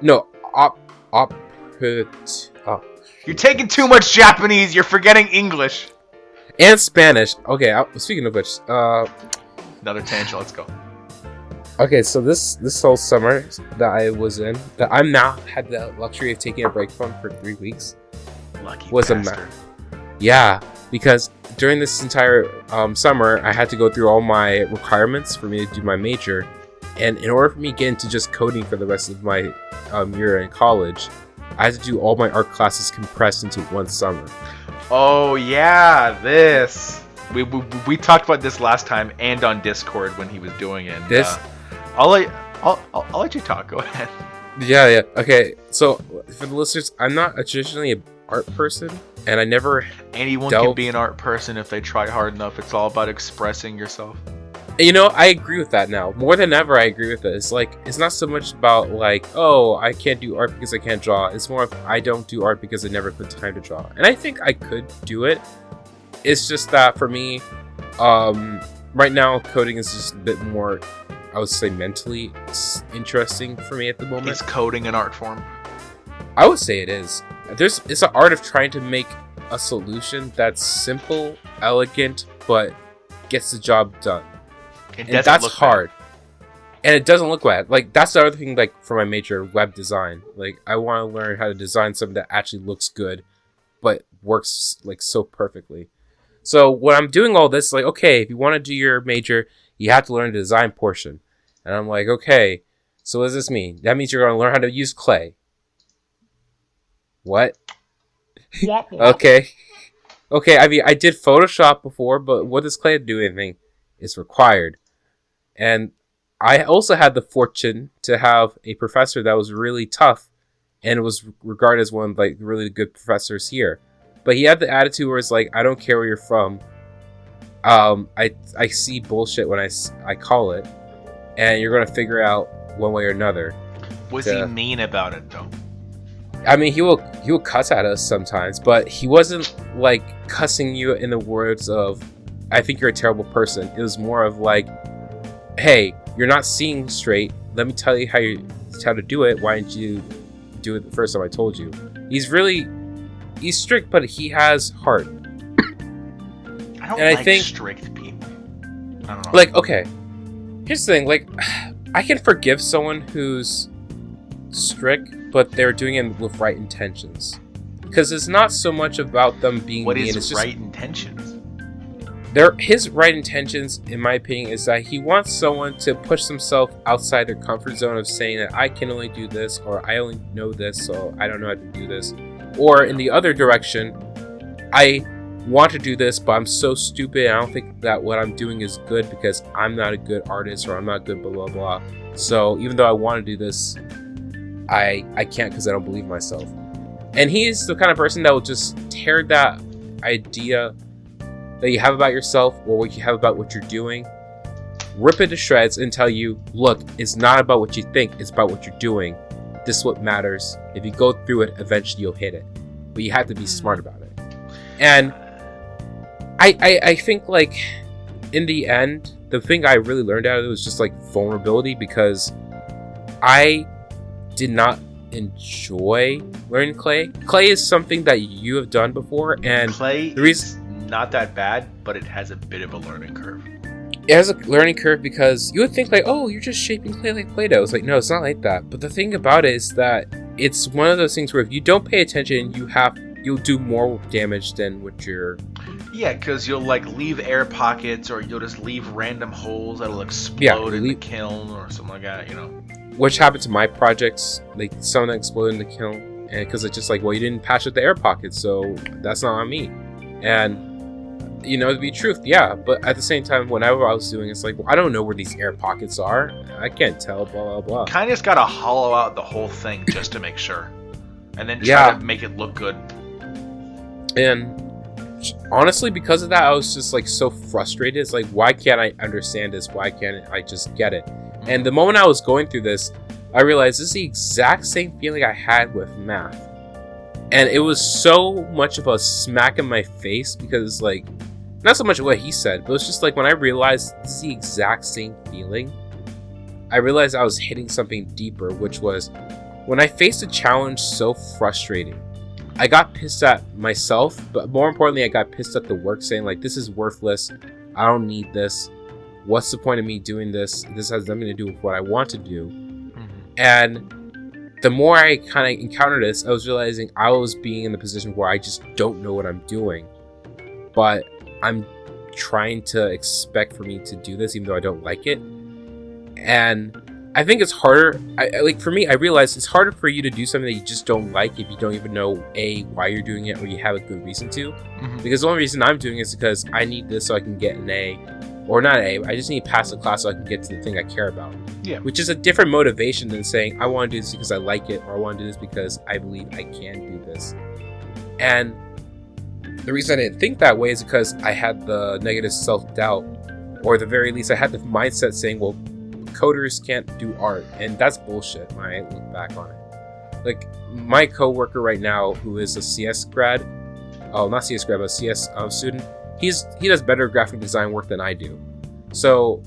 No, You're taking too much Japanese. You're forgetting English. And Spanish. Okay, speaking of which, another tangent. Let's go. Okay, so this whole summer that I was in, that I'm now had the luxury of taking a break from for 3 weeks, was bastard. Yeah, because during this entire summer, I had to go through all my requirements for me to do my major, and in order for me to get into just coding for the rest of my year in college, I had to do all my art classes compressed into one summer. Oh yeah, this we talked about this last time and on Discord when he was doing it. I'll let you talk. Go ahead. Yeah. Okay, so for the listeners, I'm not traditionally an art person, and I never. Anyone can be an art person if they try hard enough. It's all about expressing yourself. You know, I agree with that now. More than ever, I agree with it. It's like, it's not so much about like, oh, I can't do art because I can't draw. It's more of, I don't do art because I never put time to draw. And I think I could do it. It's just that for me, right now, coding is just a bit more, I would say, mentally interesting for me at the moment. Is coding an art form? I would say it is. It's an art of trying to make a solution that's simple, elegant, but gets the job done. And that's hard. And it doesn't look bad. Like, that's the other thing, like, for my major, web design. Like, I want to learn how to design something that actually looks good, but works, like, so perfectly. So, when I'm doing all this, like, okay, if you want to do your major, you have to learn the design portion. And I'm like, okay, so what does this mean? That means you're going to learn how to use clay. What? Yeah. Okay, I mean, I did Photoshop before, but what does clay do anything? It's required. And I also had the fortune to have a professor that was really tough and was regarded as one of, like, really good professors here. But he had the attitude where it's like, I don't care where you're from. I see bullshit when I call it, and you're going to figure out one way or another. Was he mean about it, though? I mean, he will cuss at us sometimes, but he wasn't like cussing you in the words of, "I think you're a terrible person." It was more of like, "Hey, you're not seeing straight. Let me tell you how to do it. Why didn't you do it the first time I told you?" He's strict, but he has heart. I think strict people. I don't know. Like, okay, here's the thing. Like, I can forgive someone who's strict, but they're doing it with right intentions. Because it's not so much about them being what mean. Is it's just right intentions? His right intentions, in my opinion, is that he wants someone to push themselves outside their comfort zone of saying that I can only do this, or I only know this, so I don't know how to do this. Or in the other direction, I want to do this, but I'm so stupid, I don't think that what I'm doing is good because I'm not a good artist, or I'm not good blah blah blah. So even though I want to do this, I can't because I don't believe myself. And he's the kind of person that will just tear that idea that you have about yourself or what you have about what you're doing, rip it to shreds and tell you, look, it's not about what you think, it's about what you're doing. This is what matters. If you go through it, eventually you'll hit it. But you have to be smart about it. And I think, like, in the end, the thing I really learned out of it was just, like, vulnerability, because I did not enjoy learning clay. Clay is something that you have done before, and clay the reason is not that bad, but it has a bit of a learning curve. It has a learning curve because you would think like, oh, you're just shaping clay like Play-Doh. It's like, no, it's not like that. But the thing about it is that it's one of those things where if you don't pay attention, you'll do more damage than what you're... Yeah, because you'll like leave air pockets, or you'll just leave random holes that'll explode in the kiln or something like that, you know. Which happened to my projects, like some that exploded in the kiln, and because it's just like, well, you didn't patch up the air pockets, so that's not on me. And you know, to be truth, yeah, but at the same time, whenever I was doing it, it's like, well, I don't know where these air pockets are. I can't tell, blah, blah, blah. Kind of just gotta hollow out the whole thing just to make sure. And then try to make it look good. And honestly, because of that, I was just like so frustrated. It's like, why can't I understand this? Why can't I just get it? And the moment I was going through this, I realized this is the exact same feeling I had with math. And it was so much of a smack in my face because, like, not so much what he said, but it's just like when I realized this is the exact same feeling, I realized I was hitting something deeper, which was when I faced a challenge so frustrating, I got pissed at myself, but more importantly, I got pissed at the work, saying like, this is worthless. I don't need this. What's the point of me doing this? This has nothing to do with what I want to do. Mm-hmm. And the more I kind of encountered this, I was realizing I was being in the position where I just don't know what I'm doing. But I'm trying to expect for me to do this, even though I don't like it. And I think it's harder. For me, I realized it's harder for you to do something that you just don't like if you don't even know, A, why you're doing it, or you have a good reason to. Mm-hmm. Because the only reason I'm doing it is because I need this so I can get an A. Or not A, I just need to pass the class so I can get to the thing I care about. Yeah. Which is a different motivation than saying, I want to do this because I like it, or I want to do this because I believe I can do this. And the reason I didn't think that way is because I had the negative self-doubt, or at the very least, I had the mindset saying, well, coders can't do art. And that's bullshit when I look back on it. Like, my coworker right now, who is a CS grad, not CS grad, but CS student, he does better graphic design work than I do. So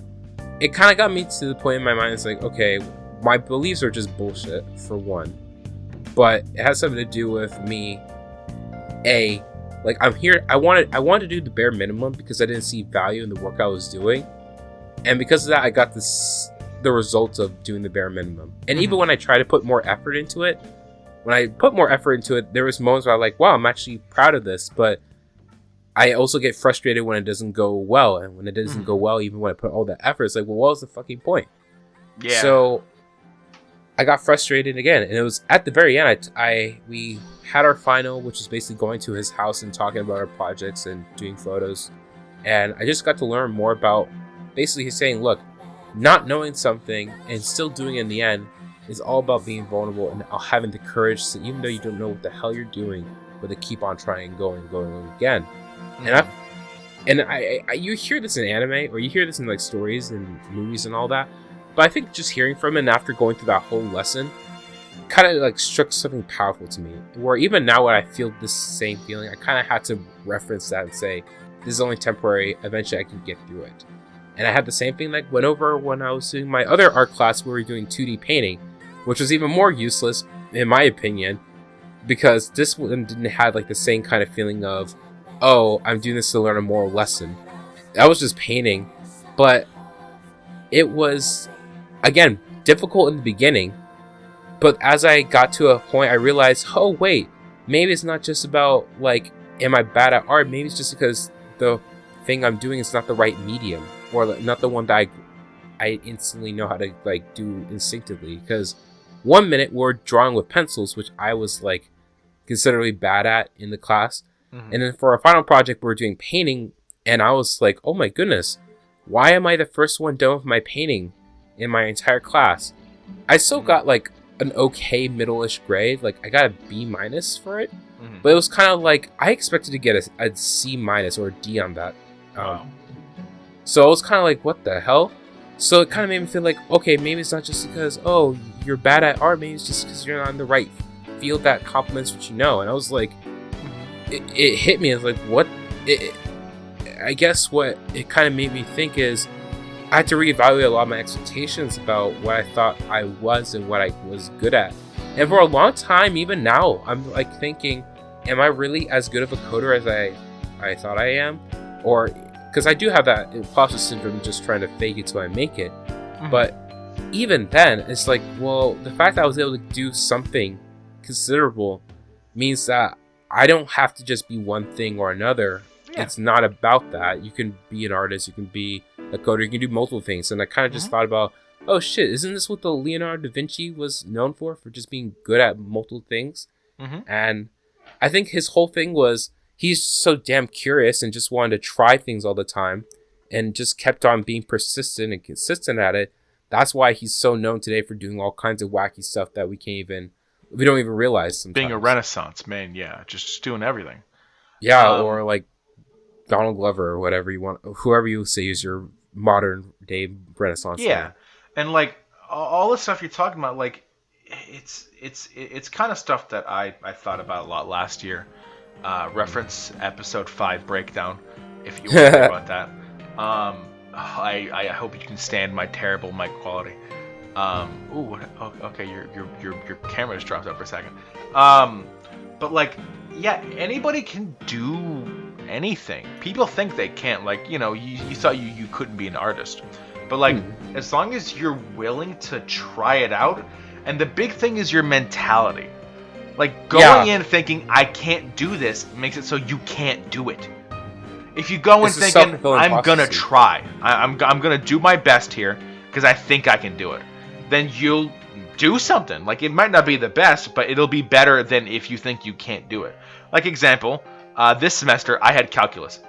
it kind of got me to the point in my mind, it's like, okay, my beliefs are just bullshit, for one. But it has something to do with me, A, like, I'm here, I wanted to do the bare minimum because I didn't see value in the work I was doing. And because of that, I got the results of doing the bare minimum. And even when I try to put more effort into it, there was moments where I'm like, wow, I'm actually proud of this. But I also get frustrated when it doesn't go well. And when it doesn't go well, even when I put all that effort, it's like, well, what was the fucking point? Yeah. So I got frustrated again. And it was at the very end, we had our final, which is basically going to his house and talking about our projects and doing photos. And I just got to learn more about, basically he's saying, look, not knowing something and still doing it in the end is all about being vulnerable and having the courage to, even though you don't know what the hell you're doing, but to keep on trying and going again. And you hear this in anime, or you hear this in like stories and movies and all that, but I think just hearing from it and after going through that whole lesson, kind of like struck something powerful to me, where even now when I feel this same feeling, I kind of had to reference that and say, this is only temporary, eventually I can get through it. And I had the same thing that went over when I was doing my other art class where we were doing 2D painting, which was even more useless, in my opinion, because this one didn't have like the same kind of feeling of, oh, I'm doing this to learn a moral lesson. I was just painting, but it was, again, difficult in the beginning. But as I got to a point, I realized, oh wait, maybe it's not just about like, am I bad at art? Maybe it's just because the thing I'm doing is not the right medium, or not the one that I instantly know how to like do instinctively. Because one minute we're drawing with pencils, which I was like considerably bad at in the class, and then for our final project we're doing painting, and I was like, oh my goodness, why am I the first one done with my painting in my entire class? I still got like an okay middle-ish grade, like I got a B- for it, but it was kind of like I expected to get a C- or a D on that. So I was kind of like, what the hell? So it kind of made me feel like, okay, maybe it's not just because, oh, you're bad at art, maybe it's just because you're not in the right field that complements what you know. And I was like, it hit me as like, what? I guess what it kind of made me think is, I had to reevaluate a lot of my expectations about what I thought I was and what I was good at. And for a long time, even now, I'm like thinking, am I really as good of a coder as I thought I am? Or, because I do have that imposter syndrome, just trying to fake it till I make it. But even then, it's like, well, the fact that I was able to do something considerable means that I don't have to just be one thing or another. It's not about that. You can be an artist, you can be a coder, you can do multiple things. And I kind of just thought about, oh shit, isn't this what the Leonardo da Vinci was known for just being good at multiple things? And I think his whole thing was, he's so damn curious and just wanted to try things all the time and just kept on being persistent and consistent at it. That's why he's so known today for doing all kinds of wacky stuff that we don't even realize sometimes. Being a Renaissance man, just doing everything. Or like Donald Glover or whatever you want, whoever you say is your modern day Renaissance man. And like all the stuff you're talking about, like it's kind of stuff that I thought about a lot last year. Reference episode 5 breakdown if you want to hear about that. I hope you can stand my terrible mic quality. Okay, your camera just dropped up for a second. But like, anybody can do anything. People think they can't. Like, you thought you couldn't be an artist, but like, as long as you're willing to try it out, and the big thing is your mentality. Like, going in thinking I can't do this makes it so you can't do it. If you go in thinking I'm gonna try, I'm gonna do my best here because I think I can do it, then you'll do something. Like, it might not be the best, but it'll be better than if you think you can't do it. Like, example, this semester I had calculus,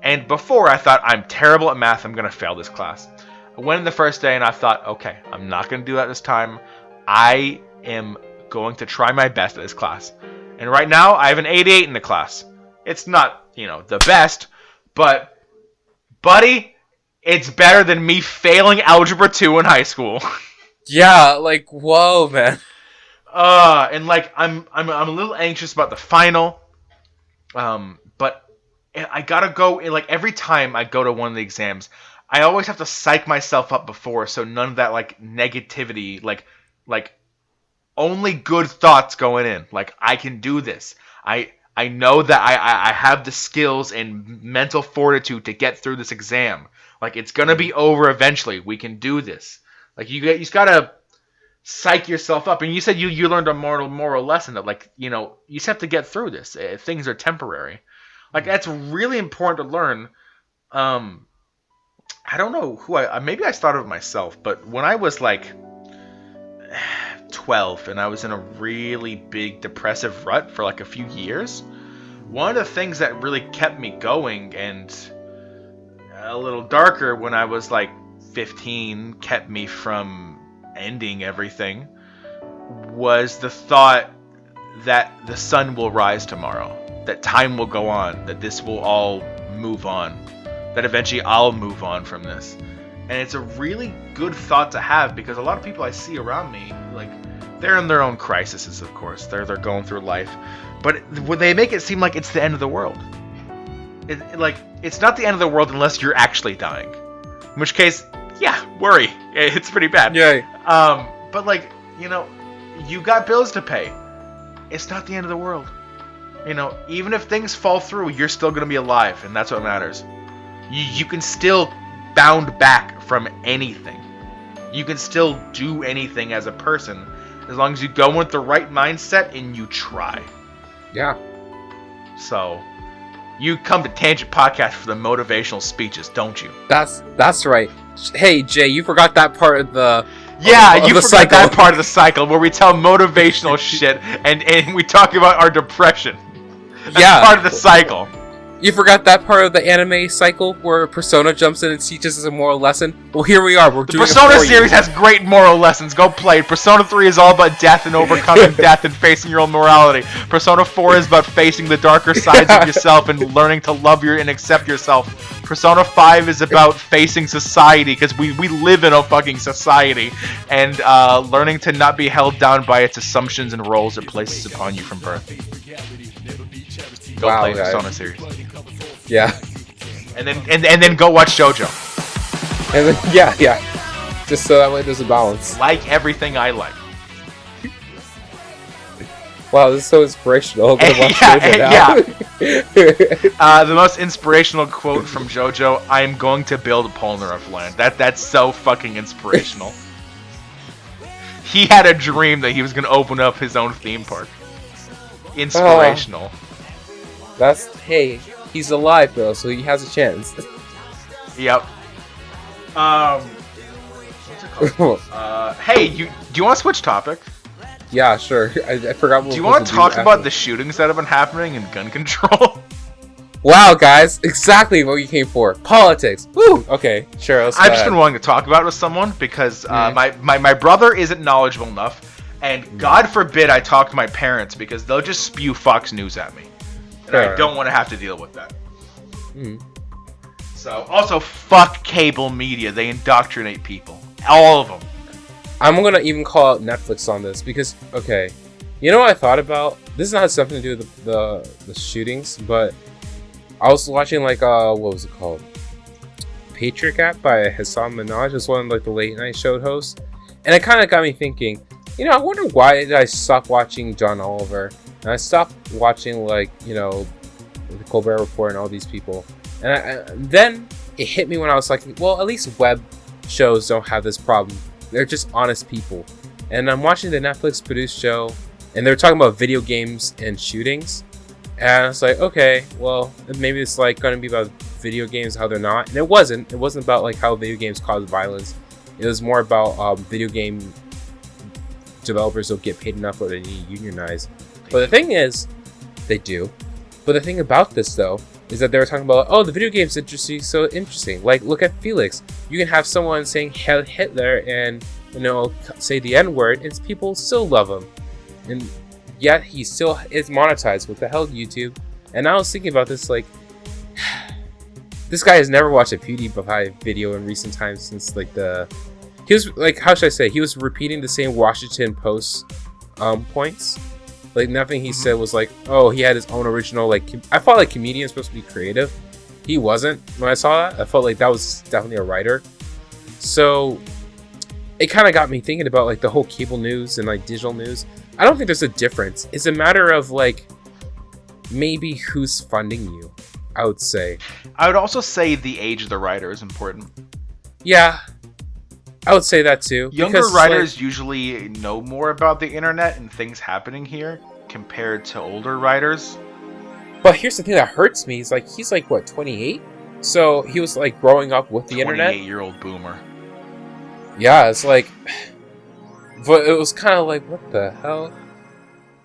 and before I thought, I'm terrible at math, I'm gonna fail this class. I went in the first day and I thought, okay, I'm not gonna do that this time. I am going to try my best at this class. And right now I have an 88 in the class. It's not, the best, but buddy, it's better than me failing algebra 2 in high school. Like, whoa, man. And like, I'm a little anxious about the final. But I gotta go, like, every time I go to one of the exams, I always have to psych myself up before, so none of that like negativity, like only good thoughts going in. Like, I can do this. I know that I have the skills and mental fortitude to get through this exam. Like, it's gonna be over eventually. We can do this. Like, you just gotta psych yourself up. And you said you learned a moral lesson that, like, you just have to get through this. Things are temporary. Like, that's really important to learn. I don't know who maybe I started with myself, but when I was like 12 and I was in a really big depressive rut for like a few years, one of the things that really kept me going and a little darker when I was like 15, kept me from ending everything, was the thought that the sun will rise tomorrow, that time will go on, that this will all move on, that eventually I'll move on from this. And it's a really good thought to have, because a lot of people I see around me, like, they're in their own crises, of course. They're going through life, but when they make it seem like it's the end of the world, it's not the end of the world unless you're actually dying. In which case, yeah, worry. It's pretty bad. Yeah. But like, you got bills to pay. It's not the end of the world. Even if things fall through, you're still gonna be alive, and that's what matters. You can still bound back from anything. You can still do anything as a person, as long as you go with the right mindset and you try. Yeah. So, you come to Tangent Podcast for the motivational speeches, don't you? That's right. Hey, Jay, you forgot that part of the... Yeah, of you the forgot cycle. that part of the cycle where we tell motivational shit and we talk about our depression. That's part of the cycle. You forgot that part of the anime cycle where Persona jumps in and teaches us a moral lesson? Well, here we are. We're doing The Persona it for series you. has great moral lessons. Go play it. Persona 3 is all about death and overcoming death and facing your own morality. Persona 4 is about facing the darker sides of yourself and learning to love and accept yourself. Persona 5 is about facing society, because we live in a fucking society, and learning to not be held down by its assumptions and roles it places upon you from birth. Go play guys. Persona series. Yeah. And then go watch JoJo. And then, yeah. Just so that way there's a balance. Like everything I like. Wow, this is so inspirational. I'm gonna watch JoJo now. The most inspirational quote from JoJo: "I am going to build Polnareff land." That's so fucking inspirational. He had a dream that he was gonna open up his own theme park. Inspirational. Hey, he's alive though, so he has a chance. Yep. What's it called? Hey, do you want to switch topics? Yeah, sure. I forgot what. Do you want to talk about the shootings that have been happening in gun control? Wow, guys, exactly what you came for. Politics. Woo. Okay, sure. I've just been wanting to talk about it with someone because my brother isn't knowledgeable enough, and God forbid I talk to my parents because they'll just spew Fox News at me, and I don't want to have to deal with that. So, also, fuck cable media. They indoctrinate people. All of them. I'm gonna even call out Netflix on this because, okay, you know what I thought about? This not something to do with the shootings, but I was watching what was it called? Patriot Act by Hassan Minhaj. It's one of the late night show hosts, and it kind of got me thinking. I wonder why did I stop watching John Oliver and I stopped watching the Colbert Report and all these people, and then it hit me when I was like, well, at least web shows don't have this problem. They're just honest people. And I'm watching the Netflix produced show, and they're talking about video games and shootings. And I was like, okay, well, maybe it's going to be about video games, how they're not. And it wasn't. It wasn't about how video games cause violence. It was more about video game developers don't get paid enough or they need to unionize. But the thing is, they do. But the thing about this, though, is that they were talking about, the video game's so interesting. Look at Felix. You can have someone saying Heil Hitler and, say the N-word, and people still love him. And yet he still is monetized. What the hell, YouTube? And I was thinking about this, this guy has never watched a PewDiePie video in recent times since, he was, how should I say? He was repeating the same Washington Post points. Nothing he said was he had his own original, I thought comedians supposed to be creative. He wasn't. When I saw that, I felt like that was definitely a writer. So it kind of got me thinking about the whole cable news and digital news. I don't think there's a difference. It's a matter of maybe who's funding you, I would say. I would also say the age of the writer is important. Yeah, I would say that too. Younger writers usually know more about the internet and things happening here compared to older writers. But here's the thing that hurts me. He's what, 28? So he was growing up with the internet. 28-year-old boomer. Yeah, it's but it was kind of what the hell?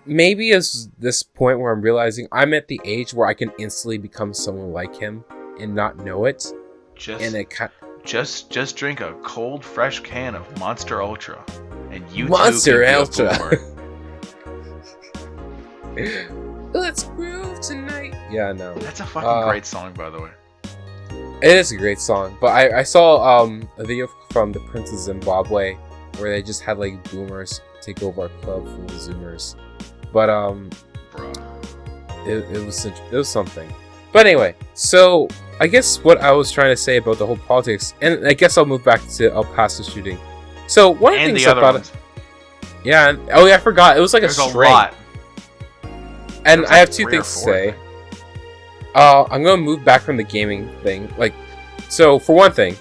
Maybe it's this point where I'm realizing I'm at the age where I can instantly become someone like him and not know it. Just drink a cold, fresh can of Monster Ultra, and you Monster too can be a boomer. Let's groove tonight. Yeah, no. That's a fucking great song, by the way. It is a great song, but I saw a video from the Prince of Zimbabwe where they just had boomers take over our club full of Zoomers. But it was something. But anyway, so I guess what I was trying to say about the whole politics, and I guess I'll move back to El Paso shooting. So one of the things I thought, yeah, I forgot it was like There's a string. A lot. And There's I have like 2 3 or things to 4 say. I'm gonna move back from the gaming thing. Like, so for one thing,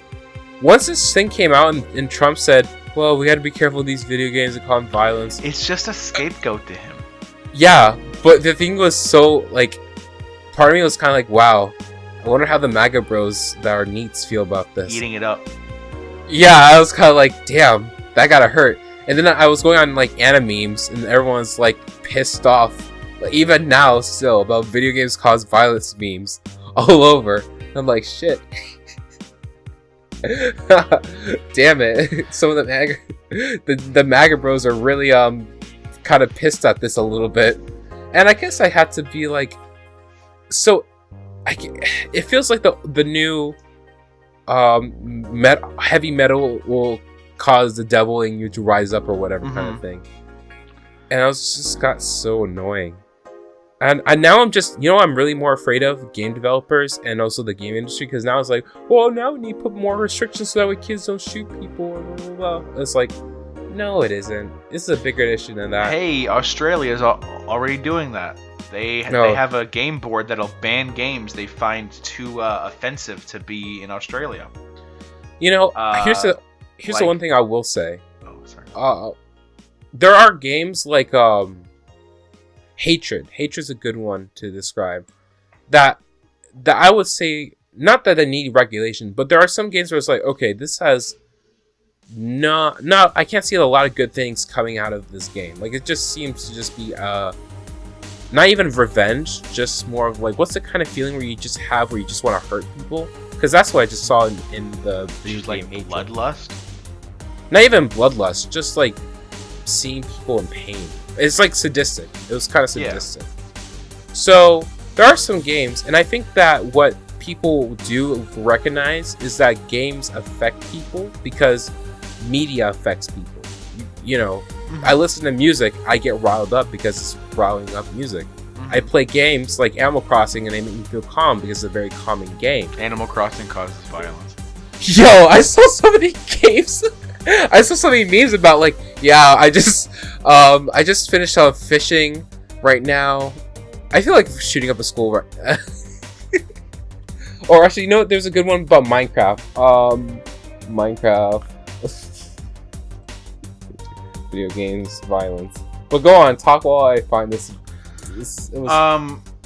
once this thing came out and Trump said, "Well, we got to be careful of these video games that cause violence," It's just a scapegoat to him. yeah. But the thing was so like, part of me was kind of like, "Wow, I wonder how the MAGA bros that are NEETs feel about this." Eating it up. Yeah, I was kind of like, "Damn, that gotta hurt." And then I was going on like anime memes, and everyone's like pissed off. Like, even now, still, about video games cause violence memes all over. I'm like, shit. Damn it. Some of the MAGA bros are really kind of pissed at this a little bit. And I guess I had to be like, so it feels like the new heavy metal will cause the devil in you to rise up or whatever kind of thing. And I was just got so annoying. And now I'm just, I'm really more afraid of game developers and also the game industry, because now it's like, well, now we need to put more restrictions so that way kids don't shoot people. Blah, blah, blah. It's like, no, it isn't. This is a bigger issue than that. Hey, Australia's already doing that. They have a game board that'll ban games they find too offensive to be in Australia. Here's the one thing I will say. Oh, sorry. There are games like Hatred. Hatred's a good one to describe. That I would say, not that they need regulation, but there are some games where it's like, okay, this has no, I can't see a lot of good things coming out of this game. Like, it just seems to just be not even revenge, just more of like, what's the kind of feeling where you just want to hurt people? Because that's what I just saw in the video game Hatred. Bloodlust? Not even bloodlust, just like seeing people in pain. It's like sadistic. It was kind of sadistic. Yeah. So there are some games, and I think that what people do recognize is that games affect people because media affects people. I listen to music, I get riled up because it's riling up music. I play games like Animal Crossing and they make me feel calm because it's a very calming game. Animal Crossing causes violence. Yo, I saw so many games. I saw so many memes about like, yeah, I just finished fishing right now. I feel like shooting up a school right. Or actually, there's a good one about Minecraft. Minecraft. Video games, violence. But go on, talk while I find this.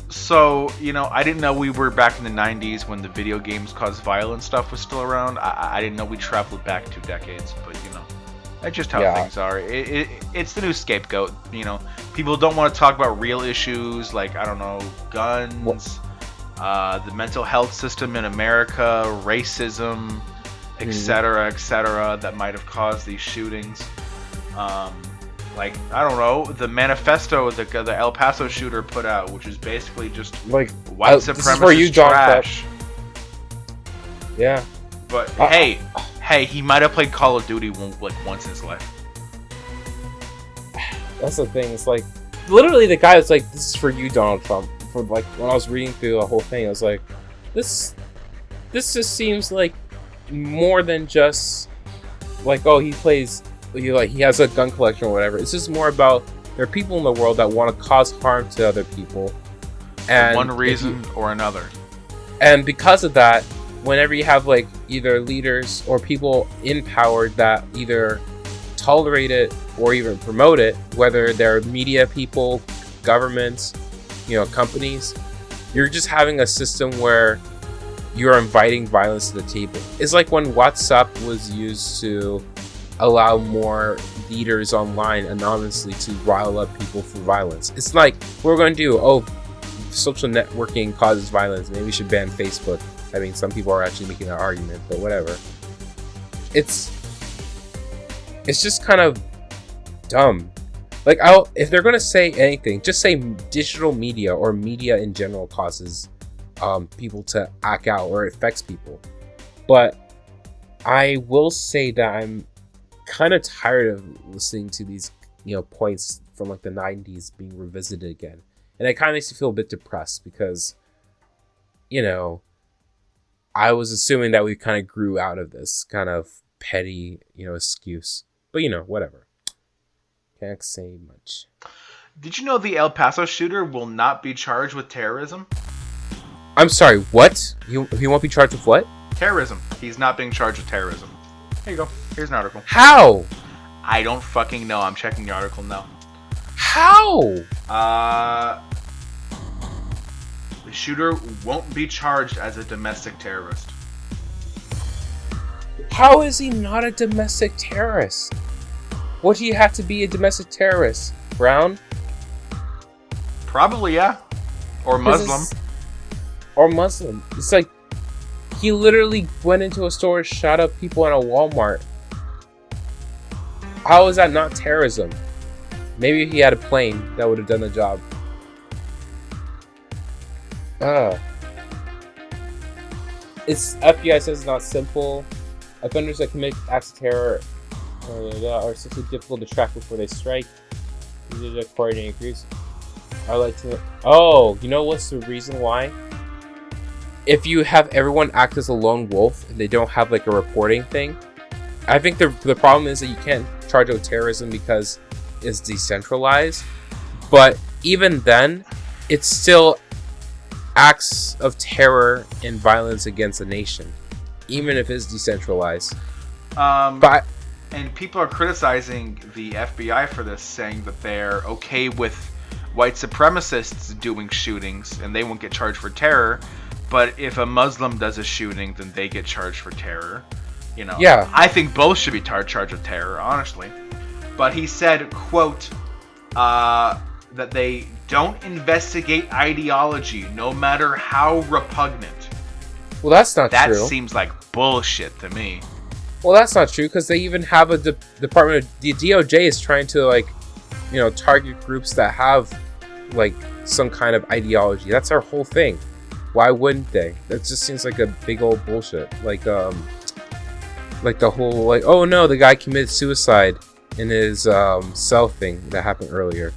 So, I didn't know we were back in the 90s when the video games caused violence stuff was still around. I didn't know we traveled back 2 decades, but, that's just how things are. It's the new scapegoat, People don't want to talk about real issues like, I don't know, guns, the mental health system in America, racism, etc., that might have caused these shootings. Like, I don't know, the manifesto the El Paso shooter put out, which is basically just like white supremacist trash. Yeah. But hey, he might have played Call of Duty once in his life. That's the thing. It's like, literally, the guy was like, "This is for you, Donald Trump." For like, when I was reading through the whole thing, I was like, "This just seems like more than just like, oh, he plays." He has a gun collection or whatever. It's just more about there are people in the world that want to cause harm to other people, and for one reason or another. And because of that, whenever you have like either leaders or people in power that either tolerate it or even promote it, whether they're media people, governments, companies, you're just having a system where you're inviting violence to the table. It's like when WhatsApp was used to allow more leaders online anonymously to rile up people for violence. It's like, what we're going to do? Oh, social networking causes violence. Maybe we should ban Facebook. I mean, some people are actually making that argument, but whatever. It's just kind of dumb. Like, if they're going to say anything, just say digital media or media in general causes people to act out or affects people. But I will say that I'm kind of tired of listening to these points from like the 90s being revisited again. And it kind of makes me feel a bit depressed because, I was assuming that we kind of grew out of this kind of petty, excuse. But, whatever. Can't say much. Did you know the El Paso shooter will not be charged with terrorism? I'm sorry, what? He won't be charged with what? Terrorism. He's not being charged with terrorism. Here you go. Here's an article. How? I don't fucking know. I'm checking the article now. How? The shooter won't be charged as a domestic terrorist. How is he not a domestic terrorist? What do you have to be a domestic terrorist? Brown? Probably, yeah. Or Muslim. Or Muslim. It's like, he literally went into a store, shot up people in a Walmart. How is that not terrorism? Maybe if he had a plane, that would have done the job. It's FBI says it's not simple. Offenders that commit acts of terror are simply difficult to track before they strike. Coordinating agrees. I like to. Oh, you know what's the reason why? If you have everyone act as a lone wolf and they don't have like a reporting thing, I think the problem is that you can't charge out terrorism because it's decentralized. But even then, it's still acts of terror and violence against a nation, even if it's decentralized. And people are criticizing the FBI for this, saying that they're okay with white supremacists doing shootings and they won't get charged for terror. But if a Muslim does a shooting, then they get charged for terror. Yeah. I think both should be charged with terror, honestly. But he said, quote, that they don't investigate ideology, no matter how repugnant. Well, that's not true. That seems like bullshit to me. Well, that's not true, because they even have a department of... The DOJ is trying to, target groups that have, some kind of ideology. That's our whole thing. Why wouldn't they? That just seems like a big old bullshit. The whole, oh no, the guy committed suicide in his cell thing that happened earlier.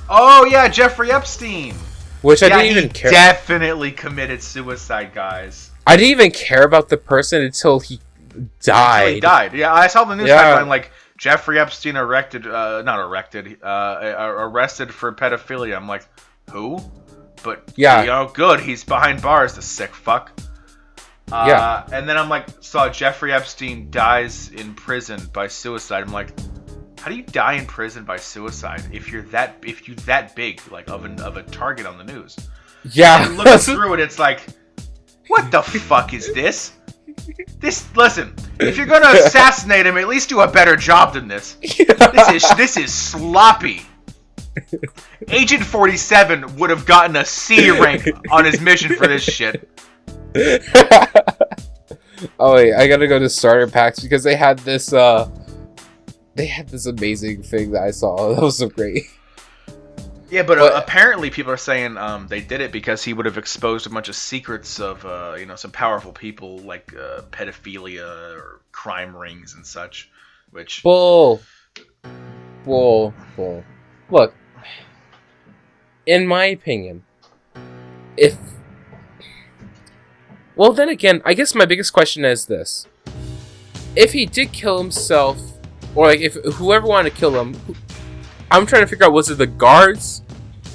Oh, yeah, Jeffrey Epstein. Which I didn't even care. Definitely committed suicide, guys. I didn't even care about the person until he died. Until he died. Yeah, I saw the news headline, Jeffrey Epstein arrested for pedophilia. I'm like, who? But, good, he's behind bars, the sick fuck. And then I'm saw Jeffrey Epstein dies in prison by suicide. I'm like, how do you die in prison by suicide if you're that big, of a target on the news? Yeah. And looking through it, it's like, what the fuck is this? Listen, if you're gonna assassinate him, at least do a better job than this. Yeah. This is sloppy. Agent 47 would have gotten a C rank on his mission for this shit. Oh wait, I gotta go to starter packs because they had this amazing thing that I saw. That was so great. Yeah, but apparently people are saying they did it because he would have exposed a bunch of secrets of some powerful people like pedophilia or crime rings and such. Which bull. Look, in my opinion, well, then again, I guess my biggest question is this: if he did kill himself, or if whoever wanted to kill him. I'm trying to figure out, was it the guards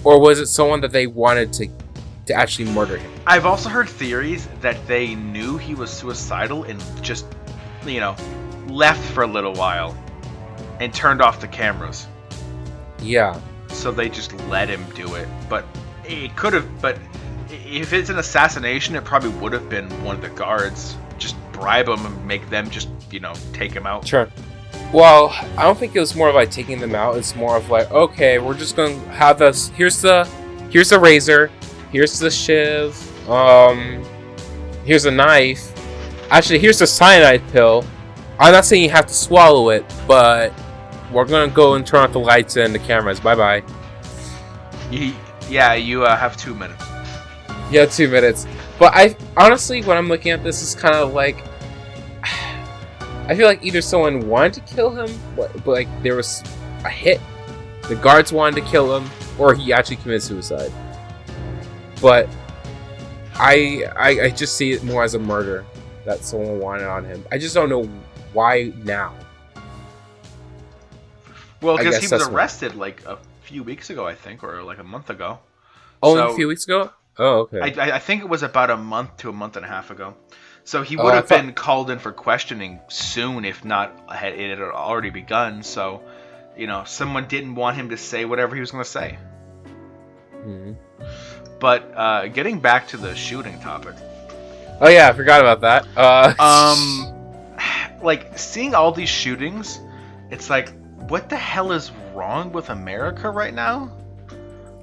or was it someone that they wanted to actually murder him? I've also heard theories that they knew he was suicidal and just, left for a little while and turned off the cameras. Yeah. So they just let him do it. But it could have, if it's an assassination, it probably would have been one of the guards. Just bribe them and make them just, take him out. Sure. Well, I don't think it was more of taking them out. It's more of okay, we're just going to have this. Here's the razor. Here's the shiv. Here's a knife. Actually, here's the cyanide pill. I'm not saying you have to swallow it, but we're going to go and turn off the lights and the cameras. Bye-bye. You have 2 minutes. Yeah, 2 minutes. But honestly, when I'm looking at this, it's kind of I feel like either someone wanted to kill him, but like there was a hit, the guards wanted to kill him, or he actually committed suicide. But I just see it more as a murder that someone wanted on him. I just don't know why now. Well, because he was arrested like a few weeks ago, I think, or like a month ago. Only a few weeks ago? Oh, okay. I think it was about a month to a month and a half ago. So he would have been called in for questioning soon, if not it had already begun. So, someone didn't want him to say whatever he was going to say. Mm-hmm. But getting back to the shooting topic. Oh yeah, I forgot about that. Like seeing all these shootings, it's like, what the hell is wrong with America right now?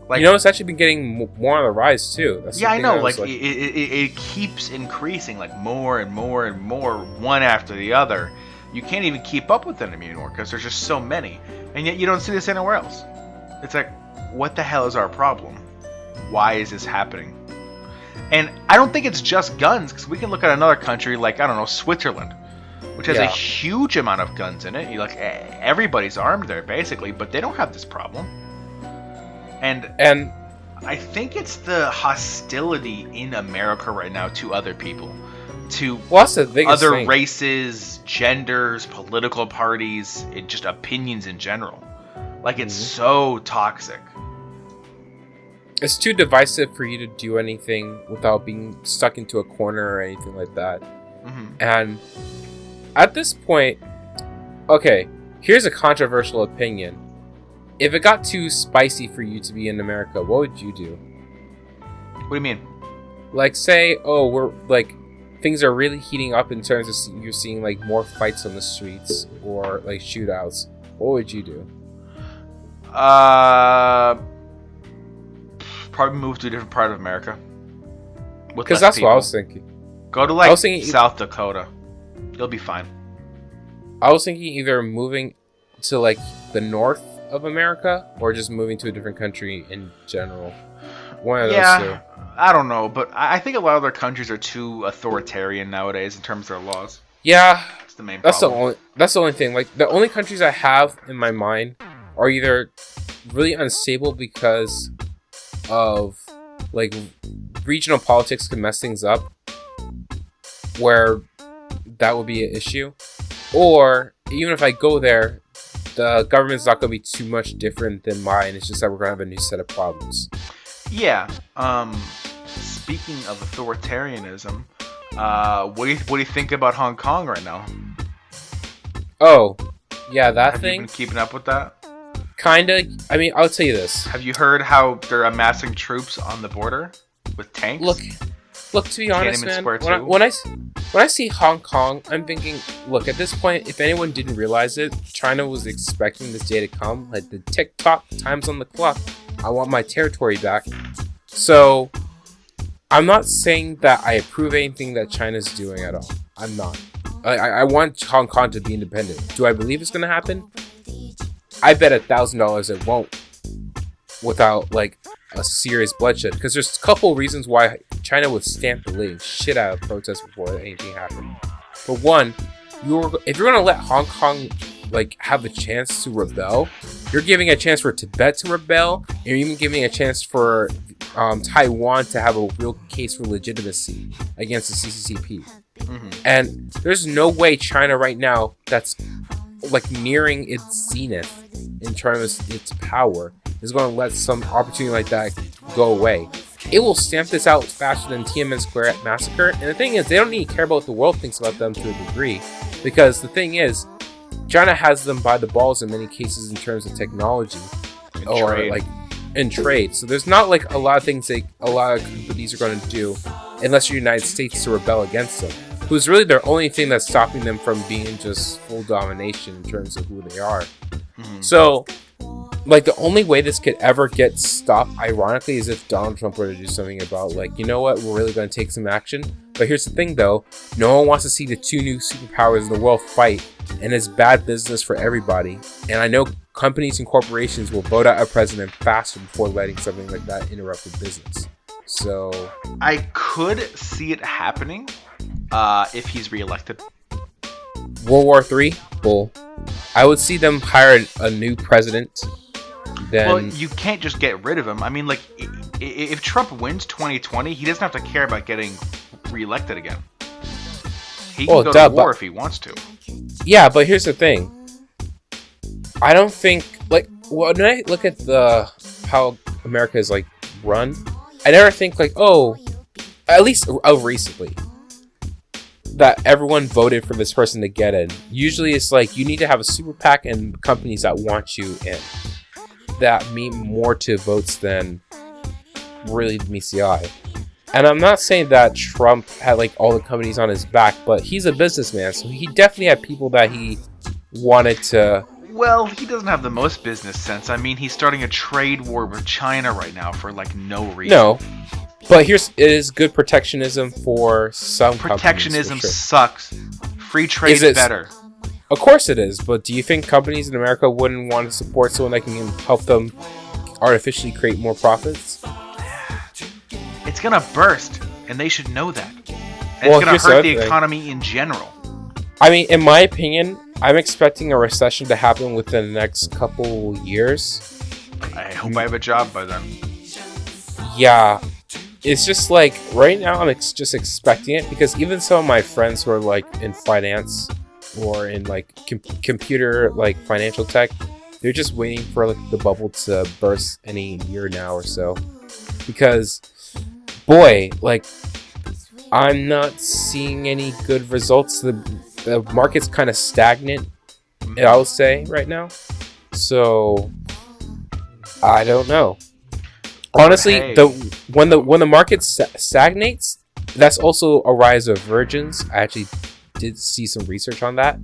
Like, it's actually been getting more on the rise too. That's I know. Like it keeps increasing, like more and more and more, one after the other. You can't even keep up with them anymore because there's just so many, and yet you don't see this anywhere else. It's like, what the hell is our problem? Why is this happening? And I don't think it's just guns, because we can look at another country like, I don't know, Switzerland, which has a huge amount of guns in it. Everybody's armed there basically, but they don't have this problem. And I think it's the hostility in America right now to other people, to other races, genders, political parties, just opinions in general. Like, it's so toxic. It's too divisive for you to do anything without being stuck into a corner or anything like that. Mm-hmm. And at this point, okay, here's a controversial opinion. If it got too spicy for you to be in America, what would you do? What do you mean? Like, say, we're like, things are really heating up in terms of you're seeing like more fights on the streets or like shootouts. What would you do? Probably move to a different part of America. Because that's people. What I was thinking. Go to South Dakota. You'll be fine. I was thinking either moving to like the north of America or just moving to a different country in general. One of those two. I don't know, but I think a lot of other countries are too authoritarian nowadays in terms of their laws. Yeah, that's the main problem. That's the only thing. Like, the only countries I have in my mind are either really unstable because of like regional politics can mess things up, where that would be an issue, or even if I go there, the government's not going to be too much different than mine. It's just that we're going to have a new set of problems. Yeah. Speaking of authoritarianism, what do you think about Hong Kong right now? Oh, yeah, that thing. Have you been keeping up with that? Kinda. I mean, I'll tell you this. Have you heard how they're amassing troops on the border with tanks? Look. To be honest, man, when I see Hong Kong, I'm thinking, look, at this point, if anyone didn't realize it, China was expecting this day to come. Like the tick-tock, time's on the clock. I want my territory back. So, I'm not saying that I approve anything that China's doing at all. I'm not. I want Hong Kong to be independent. Do I believe it's going to happen? I bet $1,000 it won't, without like a serious bloodshed. Because there's a couple reasons why China would stamp the living shit out of protests before anything happened. For one, if you're gonna let Hong Kong like have a chance to rebel, you're giving a chance for Tibet to rebel, and you're even giving a chance for Taiwan to have a real case for legitimacy against the CCCP. Mm-hmm. And there's no way China right now, that's like nearing its zenith in terms of its power, is going to let some opportunity like that go away. It will stamp this out faster than Tiananmen Square massacre. And the thing is, they don't need to care about what the world thinks about them to a degree, because the thing is, China has them by the balls in many cases in terms of technology and trade. So there's not like a lot of things a lot of companies are going to do unless you're United States to rebel against them, who's really their only thing that's stopping them from being just full domination in terms of who they are. Mm-hmm. So, like, the only way this could ever get stopped, ironically, is if Donald Trump were to do something about, like, you know what, we're really going to take some action. But here's the thing, though. No one wants to see the two new superpowers in the world fight, and it's bad business for everybody. And I know companies and corporations will vote out a president faster before letting something like that interrupt the business. So I could see it happening if he's reelected. World War III, bull. I would see them hire a new president. Then Well, you can't just get rid of him. I mean, like, if Trump wins 2020, he doesn't have to care about getting reelected again. He can go to war if he wants to. Yeah, but here's the thing. I don't think, like, when I look at how America is, like, run, I never think, like, oh, at least recently, that everyone voted for this person to get in. Usually it's like, you need to have a super PAC and companies that want you in. That mean more to votes than really meets the eye. And I'm not saying that Trump had, like, all the companies on his back, but he's a businessman, so he definitely had people that he wanted to... Well, he doesn't have the most business sense. I mean, he's starting a trade war with China right now for, like, no reason. No, but it is good protectionism for some companies. Protectionism for sure. sucks. Free trade is better. Of course it is, but do you think companies in America wouldn't want to support someone that can help them artificially create more profits? It's gonna burst, and they should know that. And Well, it's gonna here's the hurt other the thing. economy in general. I mean, in my opinion, I'm expecting a recession to happen within the next couple years. I hope I have a job by then. Yeah, it's just like, right now I'm just expecting it, because even some of my friends who are, like, in finance or in, like, computer, like, financial tech, they're just waiting for, like, the bubble to burst any year now or so. Because, boy, like, I'm not seeing any good results. The market's kind of stagnant, I would say, right now. So, I don't know. Honestly, Hey. when the market stagnates, that's also a rise of virgins. I actually did see some research on that,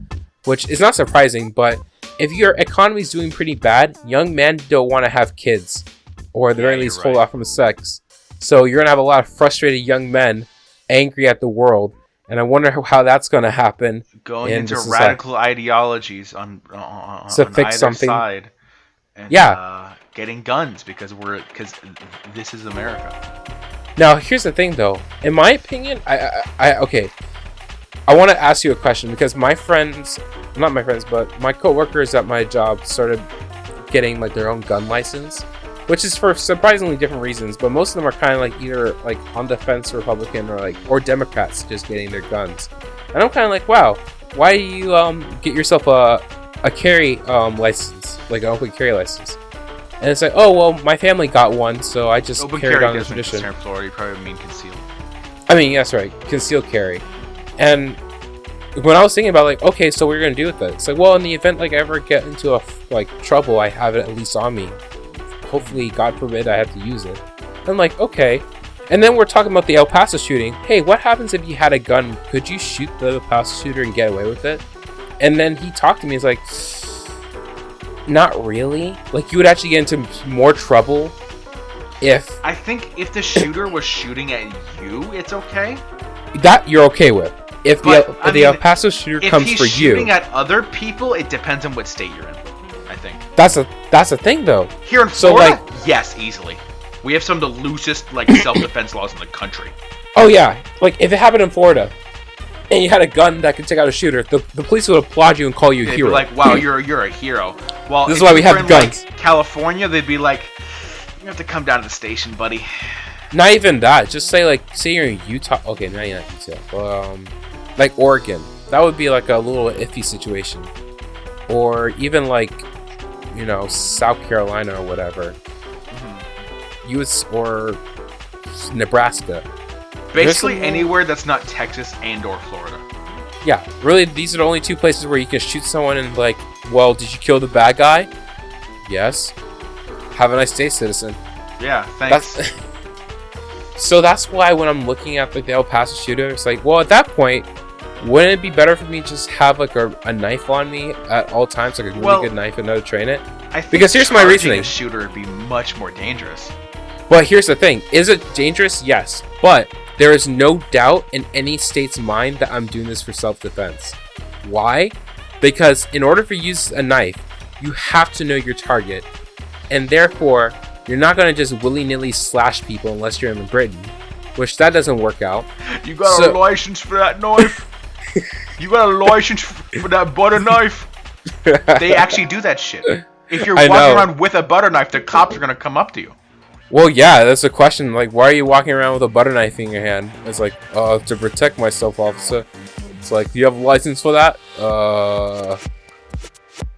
which is not surprising. But if your economy is doing pretty bad, young men don't want to have kids, or at the very least hold off from sex. So you're gonna have a lot of frustrated young men angry at the world, and I wonder how that's gonna happen. Going into radical ideologies on fix either something. side. And, Yeah. Getting guns because this is America. Now, here's the thing, though. In my opinion, I want to ask you a question, because my coworkers at my job started getting, like, their own gun license, which is for surprisingly different reasons, but most of them are kind of, like, either, like, on the fence Republican or Democrats just getting their guns. And I'm kind of like, wow, why do you get yourself a carry license, like an open carry license? And it's like, oh, well, my family got one, so I just Open carried carry on the doesn't tradition. concern Florida. You probably mean concealed. I mean, that's right, concealed carry. And when I was thinking about, like, okay, so what are you gonna do with it? It's like, well, in the event, like, I ever get into trouble, I have it at least on me. Hopefully, God forbid, I have to use it. I'm like, okay. And then we're talking about the El Paso shooting. Hey, what happens if you had a gun? Could you shoot the El Paso shooter and get away with it? And then he talked to me. He's like, not really. Like, you would actually get into more trouble if... I think if the shooter was shooting at you, it's okay. That you're okay with. If the El Paso shooter comes for you... If he's shooting at other people, it depends on what state you're in, I think. That's the thing, though. Here in Florida, yes, easily. We have some of the loosest, like, self-defense laws in the country. Oh, yeah. Like, if it happened in Florida, and you had a gun that could take out a shooter, the police would applaud you and call you a hero. They'd be like, wow, you're a hero. Well, this is why we have guns. Like, California, they'd be like, you have to come down to the station, buddy. Not even that. Just say you're in Utah. Okay, not Utah. Like Oregon. That would be like a little iffy situation. Or even like, South Carolina or whatever. Or Nebraska. Basically anywhere that's not Texas and or Florida. Yeah, really, these are the only two places where you can shoot someone and like, well, did you kill the bad guy? Yes. Have a nice day, citizen. Yeah, thanks. So that's why when I'm looking at like the El Paso shooter, it's like, well, at that point, wouldn't it be better for me to just have like a knife on me at all times, like a really good knife, and know to train it? Because here's my reasoning: a shooter would be much more dangerous. But here's the thing: is it dangerous? Yes, but there is no doubt in any state's mind that I'm doing this for self-defense. Why? Because in order for you to use a knife, you have to know your target, and therefore you're not going to just willy-nilly slash people unless you're in Britain, which that doesn't work out. You got a license for that knife? You got a license for that butter knife? They actually do that shit. If you're I walking know. around with a butter knife, the cops are gonna come up to you. Well, yeah, that's a question. Like, why are you walking around with a butter knife in your hand? It's like, to protect myself, officer. It's like, do you have a license for that?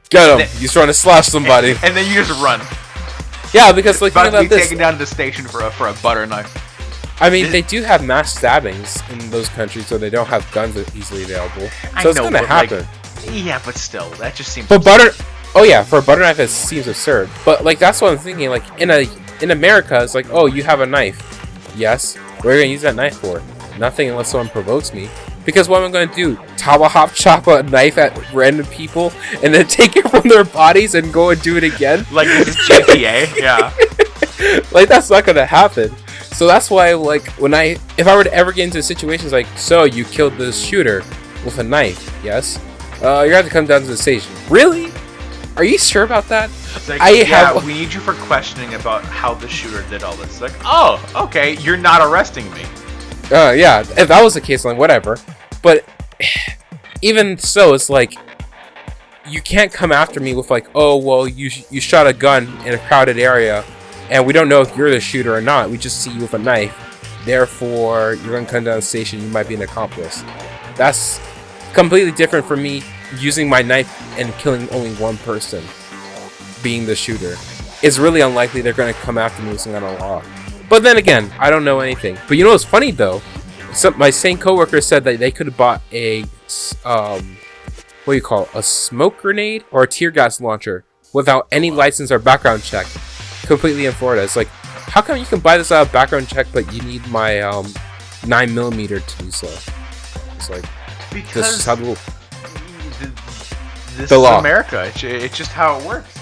Get him! He's trying to slash somebody. And then you just run. Yeah, because like, think About to be about this. taken down to the station for a butter knife. I mean, they do have mass stabbings in those countries, so they don't have guns easily available. So it's gonna happen. Yeah, but still, that just seems. But butter. Oh yeah, for a butter knife, it seems absurd. But like, that's what I'm thinking. Like in America, it's like, oh, you have a knife. Yes. What are you gonna use that knife for? Nothing unless someone provokes me. Because what am I gonna do? Tomahawk chop a knife at random people and then take it from their bodies and go and do it again? Like this is GTA. Yeah. Like, that's not gonna happen. So that's why, like, if I were to ever get into situations like, so you killed this shooter with a knife, yes? You have to come down to the station. Really? Are you sure about that? Like, we need you for questioning about how the shooter did all this. Like, oh, okay, you're not arresting me. Yeah, if that was the case, then whatever. But even so, it's like, you can't come after me with like, oh, well, you shot a gun in a crowded area, and we don't know if you're the shooter or not. We just see you with a knife. Therefore, you're going to come down the station, you might be an accomplice. That's completely different from me using my knife and killing only one person, being the shooter. It's really unlikely they're going to come after me with some kind of law. But then again, I don't know anything. But you know what's funny though? My same coworker said that they could have bought a what do you call it? A smoke grenade or a tear gas launcher without any license or background check, completely in Florida. It's like, how come you can buy this out of background check, but you need my 9mm to do so? It's like, Because this is how this the is law. America. It's just how it works.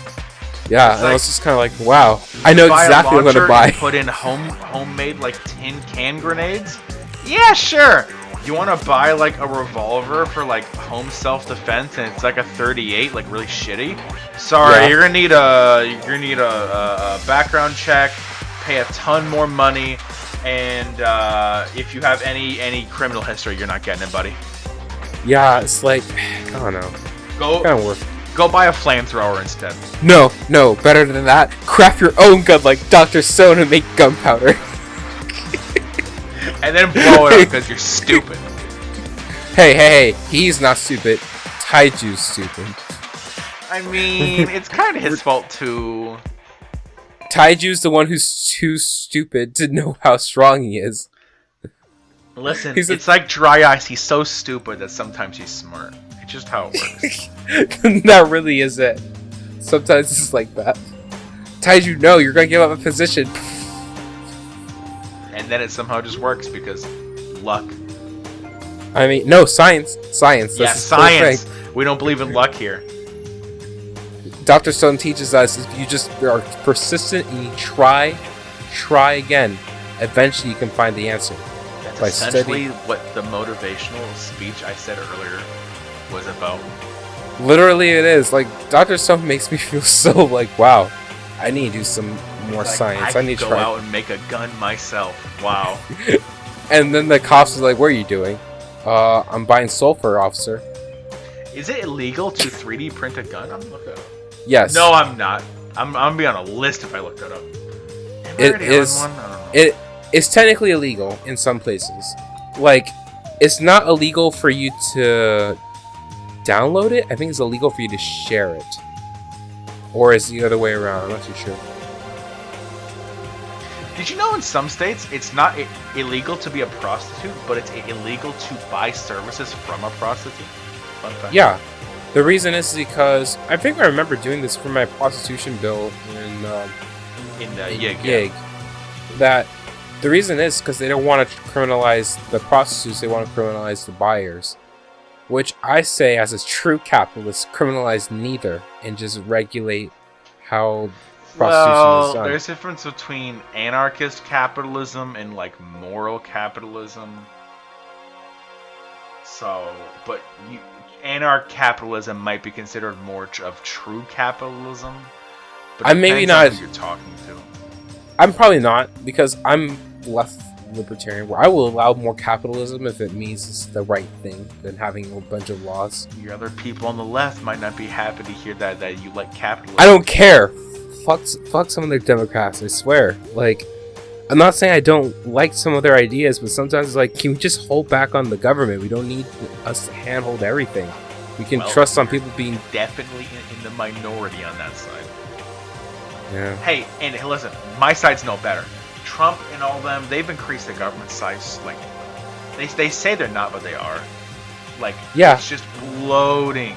Yeah, It's and I like, was just kind of like, wow, I know buy a exactly what I'm launcher gonna buy. and put in homemade like tin can grenades. Yeah, sure. You want to buy like a revolver for like home self-defense, and it's like a 38, like really shitty. Sorry, Yeah. you're gonna need a background check, pay a ton more money, and if you have any criminal history, you're not getting it, buddy. Yeah, it's like, I don't know, Go kind of worth. go buy a flamethrower instead. No, better than that. Craft your own gun like Dr. Stone and make gunpowder. And then blow it up because you're stupid. Hey, he's not stupid. Taiju's stupid. I mean, it's kind of his fault too. Taiju's the one who's too stupid to know how strong he is. Listen, He's it's like dry ice. He's so stupid that sometimes he's smart. It's just how it works. That really is it. Sometimes it's like that. Taiju, no, you're gonna give up a position. And then it somehow just works because luck. I mean, no, science. That's Yeah, the whole thing. science. We don't believe in luck here. Dr. Stone teaches us if you just are persistent and you try again, eventually you can find the answer. That's By essentially what the motivational speech I said earlier was about. Literally, it is. Like, Dr. Stone makes me feel so like, wow, I need to do some more Like, science. I I need could to go try. out and make a gun myself. Wow. And then the cops are like, what are you doing? I'm buying sulfur, officer. Is it illegal to 3D print a gun? I'm looking it up. Yes. No, I'm not. I'm gonna be on a list if I look that up. Am I It already is- on one? I don't know. It's technically illegal in some places. Like, it's not illegal for you to download it. I think it's illegal for you to share it. Or is the other way around? I'm not too sure. Did you know in some states it's not illegal to be a prostitute, but it's illegal to buy services from a prostitute? Fun fact. Yeah. The reason is because I think I remember doing this for my prostitution bill in Yjang. Yjang. That the reason is because they don't want to criminalize the prostitutes, they want to criminalize the buyers. Which I say, as a true capitalist, criminalize neither and just regulate how prostitution is Well, done. there's a difference between anarchist capitalism and like moral capitalism. So, but anarch-capitalism might be considered more of true capitalism. But I'm maybe depends on not- who you're talking to. I'm probably not, because I'm left libertarian, where I will allow more capitalism if it means it's the right thing than having a bunch of laws. Your other people on the left might not be happy to hear that you like capitalism. I don't care. Fuck some of their Democrats, I swear. Like, I'm not saying I don't like some of their ideas, but sometimes it's like, can we just hold back on the government? We don't need us to handhold everything. We can trust on people being... Definitely in the minority on that side. Yeah. Hey, and listen, my side's no better. Trump and all them, they've increased the government size, like, they say they're not, but they are. Like, yeah. It's just bloating.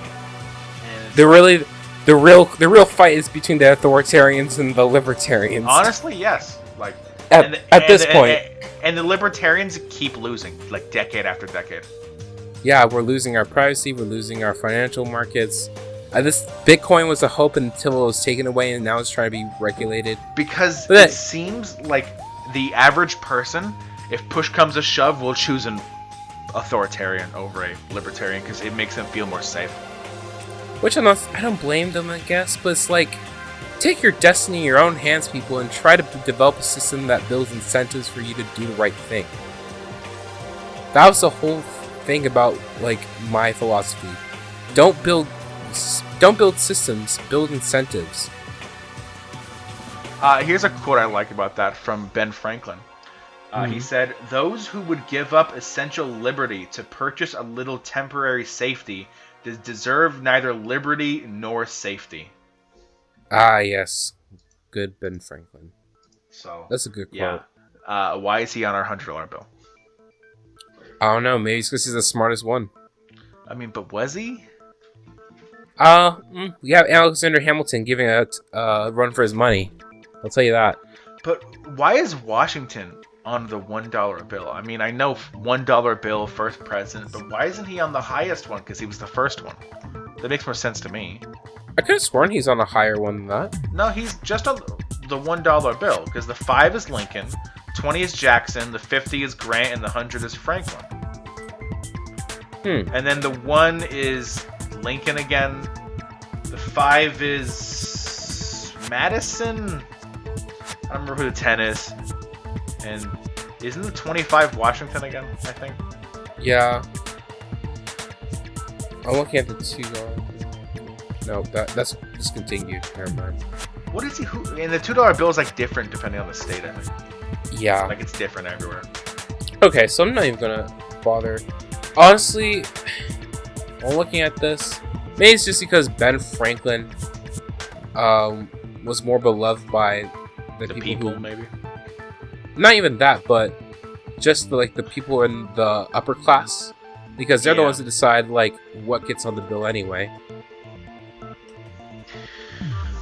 And they're really... The real fight is between the authoritarians and the libertarians. Honestly, yes. Like at this point, and the libertarians keep losing, like decade after decade. Yeah, we're losing our privacy. We're losing our financial markets. This Bitcoin was a hope until it was taken away, and now it's trying to be regulated. Because it seems like the average person, if push comes to shove, will choose an authoritarian over a libertarian because it makes them feel more safe. Which I don't blame them, I guess, but it's like, take your destiny in your own hands, people, and try to develop a system that builds incentives for you to do the right thing. That was the whole thing about, like, my philosophy. Don't build systems, build incentives. Here's a quote I like about that from Ben Franklin. He said, "Those who would give up essential liberty to purchase a little temporary safety deserve neither liberty nor safety." Ah, yes. Good Ben Franklin. So that's a good quote. Yeah. Why is he on our $100 bill? I don't know. Maybe it's because he's the smartest one. I mean, but was he? We have Alexander Hamilton giving a run for his money. I'll tell you that. But why is Washington on the $1 bill? I mean, I know $1 bill, first president, but why isn't he on the highest one? Because he was the first one. That makes more sense to me. I could have sworn he's on a higher one than that. No, he's just on the $1 bill, because the 5 is Lincoln, 20 is Jackson, the 50 is Grant, and the 100 is Franklin. And then the 1 is Lincoln again. The 5 is Madison. I don't remember who the 10 is. And isn't the 25 Washington again, I think? Yeah. I'm looking at the $2. No, that's discontinued. Never mind. What is he? And the $2 bill is like different depending on the state, I think. Yeah. Like it's different everywhere. Okay, so I'm not even gonna bother. Honestly, while looking at this, maybe it's just because Ben Franklin was more beloved by the people who, maybe. Not even that, but just the people in the upper class, because they're the ones that decide like what gets on the bill anyway.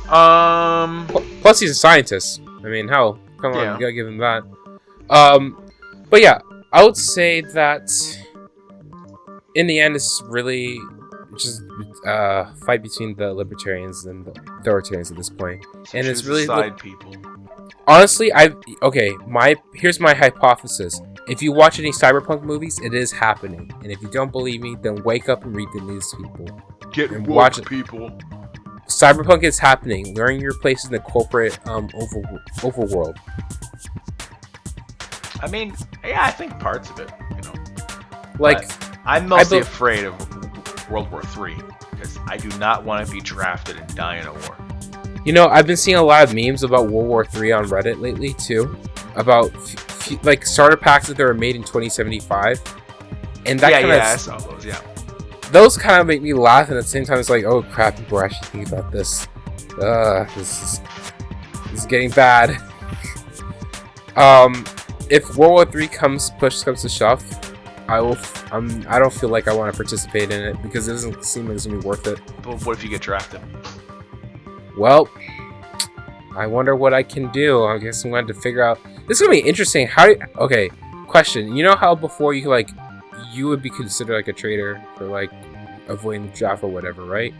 Plus, he's a scientist. I mean, hell, come on, you gotta give him that. But yeah, I would say that in the end, it's really just a fight between the libertarians and the authoritarians at this point, So and it's really people. Honestly, here's my hypothesis. If you watch any cyberpunk movies, it is happening. And if you don't believe me, then wake up and read the news, people. Get and woke, watch it. people. Cyberpunk is happening. Learn your place in the corporate overworld. I mean, yeah, I think parts of it, you know. Like, but I'm mostly afraid of World War III because I do not want to be drafted and die in a war. You know, I've been seeing a lot of memes about World War III on Reddit lately, too. About, like, starter packs that were made in 2075. And that I saw those, Those kind of make me laugh, and at the same time, it's like, oh, crap, people are actually thinking about this. This is getting bad. If World War III push comes to shove, I don't feel like I want to participate in it, because it doesn't seem like it's going to be worth it. But what if you get drafted? Well, I wonder what I can do. I guess I'm going to figure out. This is going to be interesting. Okay, question. You know how before you would be considered like a traitor for like avoiding the draft or whatever, right?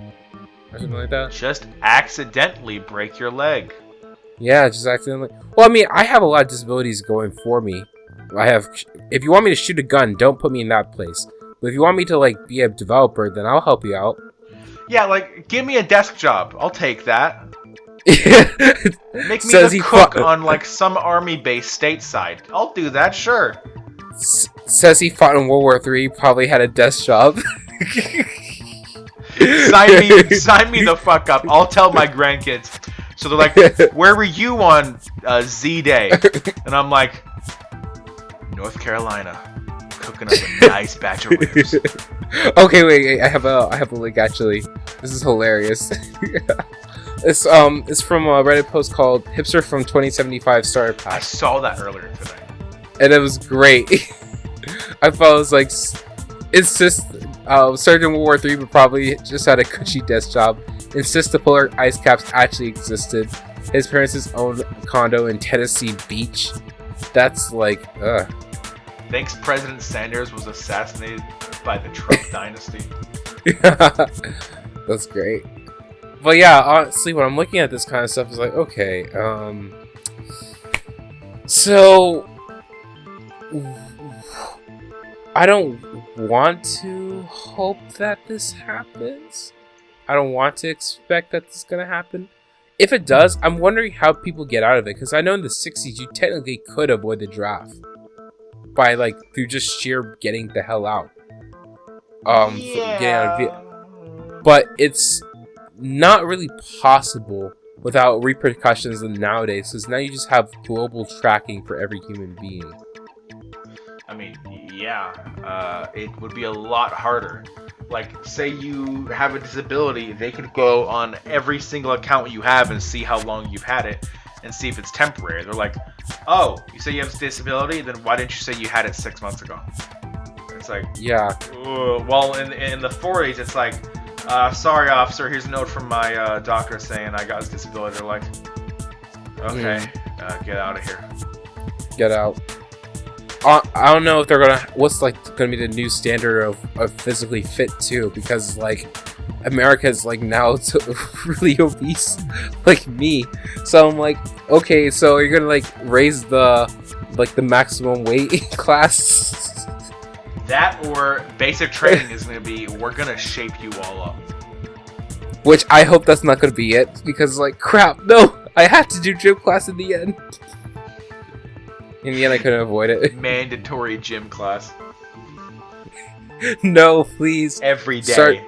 Or something like that? Just accidentally break your leg. Yeah, just accidentally. Well, I mean, I have a lot of disabilities going for me. If you want me to shoot a gun, don't put me in that place. But if you want me to like be a developer, then I'll help you out. Yeah, like, give me a desk job. I'll take that. Make me Says the he cook fought- on like some army base stateside. I'll do that, sure. Says he fought in World War III. Probably had a desk job. Sign me the fuck up. I'll tell my grandkids. So they're like, where were you on Z-Day? And I'm like, North Carolina, cooking up a nice batch of ribs. Okay, wait. I have a link actually. This is hilarious. It's from a Reddit post called "Hipster from 2075 Starter I Pack," saw that earlier today. and it was great. I thought it was like, it's just started in World War III, but probably just had a cushy desk job. Insists the polar ice caps actually existed. His parents' owned condo in Tennessee Beach. That's like, Thinks President Sanders was assassinated by the Trump dynasty. That's great. But yeah, honestly, when I'm looking at this kind of stuff, it's like, okay, so I don't want to hope that this happens. I don't want to expect that this is gonna happen. If it does, I'm wondering how people get out of it, because I know in the 60s you technically could avoid the draft by through just sheer getting the hell out. Getting out of it. But it's not really possible without repercussions nowadays, because now you just have global tracking for every human being. I mean, yeah, it would be a lot harder. Like, say you have a disability, they could go on every single account you have and see how long you've had it and see if it's temporary. They're like, oh, you say you have a disability? Then why didn't you say you had it 6 months ago? It's like, yeah. Well, in the 40s, it's like, sorry, officer, here's a note from my doctor saying I got this disability. They're like, okay, get out of here. Get out. I don't know if they're what's gonna be the new standard of physically fit too, because America's now really obese like me. So I'm like, okay, so you're gonna raise the maximum weight class. That or basic training is gonna be, we're gonna shape you all up. Which I hope that's not gonna be it, because crap, no, I have to do gym class in the end. In the end, I couldn't avoid it. Mandatory gym class. No, please. Every day. Start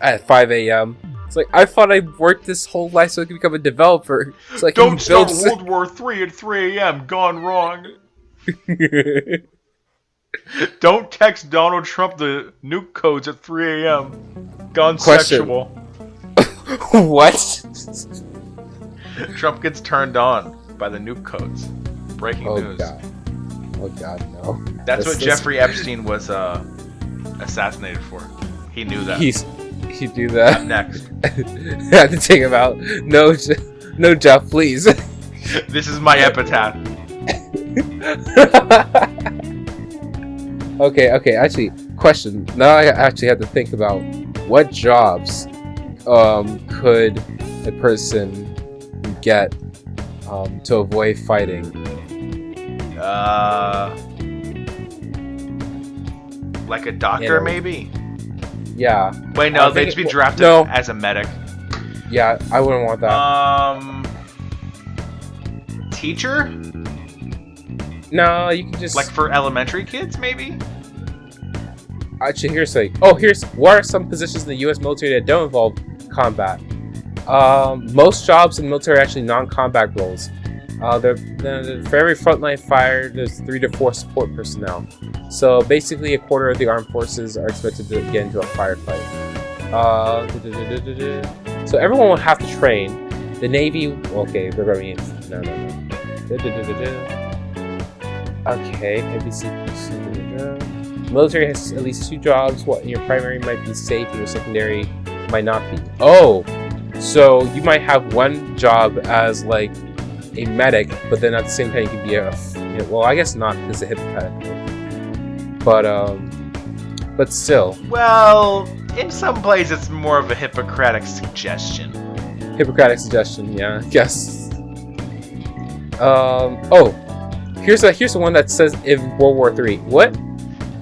at 5 a.m. It's I thought I worked this whole life so I could become a developer. So I can Don't start build World War III at 3 a.m. Gone wrong. Don't text Donald Trump the nuke codes at 3 a.m. Gone Question. sexual. What? Trump gets turned on by the nuke codes. Breaking news. God. Oh god, no. That's what Jeffrey Epstein was assassinated for. He knew that. He do that. Up next. I had to take him out. No, Jeff, please. This is my epitaph. Okay. Actually, question. Now I actually have to think about what jobs could a person get to avoid fighting. Like a doctor, maybe? Yeah. Wait, no, they'd just be drafted as a medic. Yeah, I wouldn't want that. Teacher? No, you can just for elementary kids, maybe? Actually, what are some positions in the U.S. military that don't involve combat? Most jobs in the military are actually non-combat roles. For every frontline fire, there's 3 to 4 support personnel. So basically, a quarter of the armed forces are expected to get into a firefight. So everyone will have to train. The Navy, okay, they're going to be no. Okay, ABC. Military has at least 2 jobs. What your primary might be safe, and your secondary might not be. Oh, so you might have one job as a medic, but then at the same time you could be well, I guess not, because it's hypothetical. But still. Well, in some places it's more of a Hippocratic suggestion. Yeah, I guess. Here's the one that says in World War III.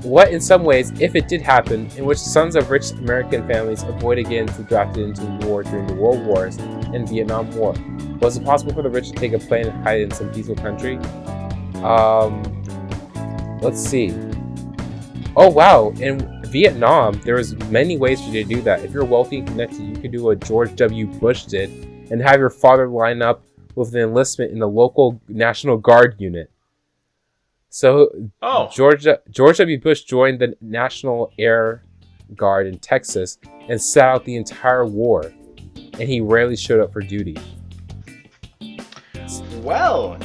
what, in some ways, if it did happen, in which sons of rich American families avoided getting drafted into war during the World Wars and Vietnam War? Was it possible for the rich to take a plane and hide in some peaceful country? Let's see. Oh wow, in Vietnam, there was many ways for you to do that. If you're wealthy and connected, you could do what George W. Bush did and have your father line up with an enlistment in the local National Guard unit. So, George W. Bush joined the National Air Guard in Texas and sat out the entire war, and he rarely showed up for duty. Well,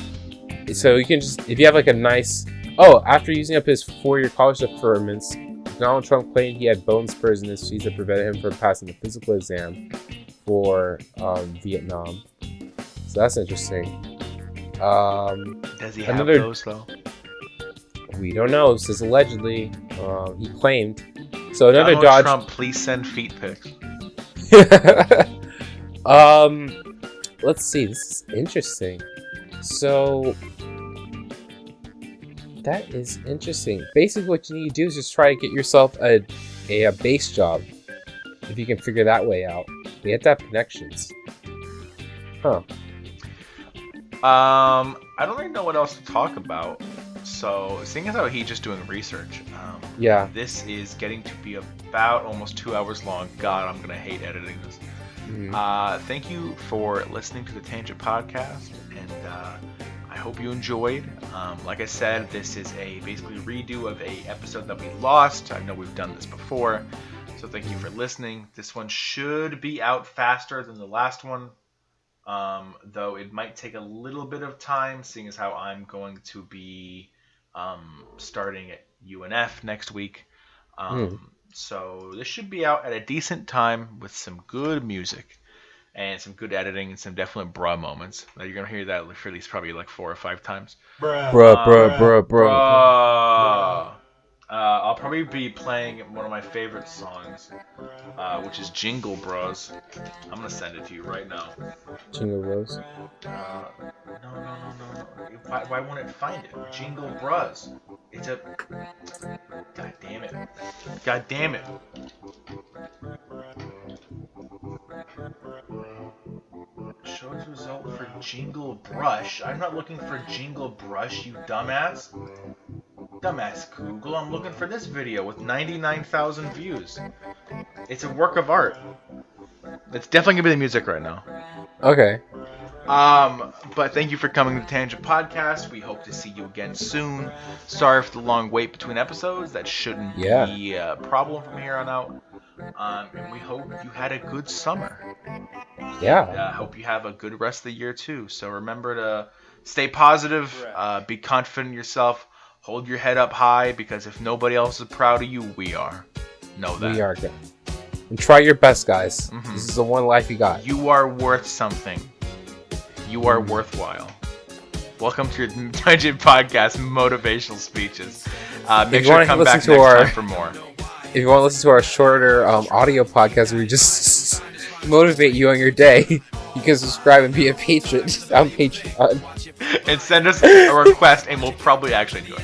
so you can just, if you have like a nice, after using up his 4-year college deferments, Donald Trump claimed he had bone spurs in his feet that prevented him from passing the physical exam for Vietnam. So that's interesting. Does he have those though? We don't know. It says allegedly. He claimed. So another Donald dodge. Trump, please send feet pics. Let's see. This is interesting. So that is interesting. Basically, what you need to do is just try to get yourself a base job. If you can figure that way out, you have to have connections. Huh. I don't really know what else to talk about. So, seeing as how he's just doing research, yeah, this is getting to be about almost 2 hours long. God, I'm gonna hate editing this. Mm-hmm. Thank you for listening to the Tangent Podcast, and I hope you enjoyed. Like I said, this is a basically redo of a episode that we lost. I know we've done this before, so thank you for listening. This one should be out faster than the last one. Though it might take a little bit of time, seeing as how I'm going to be starting at UNF next week. So this should be out at a decent time with some good music and some good editing and some definite bruh moments. Now, you're going to hear that for at least probably like 4 or 5 times. Bruh. I'll probably be playing one of my favorite songs, which is Jingle Bros. I'm gonna send it to you right now. Jingle Bros? No. Why won't it find it? Jingle Bros. It's a... God damn it. Shows result for Jingle Brush. I'm not looking for Jingle Brush, you dumbass. Dumbass Google, I'm looking for this video with 99,000 views. It's a work of art. It's definitely gonna be the music right now. Okay. But thank you for coming to the Tangent Podcast. We hope to see you again soon. Sorry for the long wait between episodes. That shouldn't be a problem from here on out. And we hope you had a good summer. Yeah. Hope you have a good rest of the year too. So remember to stay positive, be confident in yourself. Hold your head up high, because if nobody else is proud of you, we are. Know that. We are good. And try your best, guys. Mm-hmm. This is the one life you got. You are worth something. You are worthwhile. Welcome to your Tangent Podcast motivational speeches. Make sure to come back next time for more. If you want to listen to our shorter audio podcast where we just motivate you on your day, you can subscribe and be a patron on Patreon. And send us a request, and we'll probably actually do it.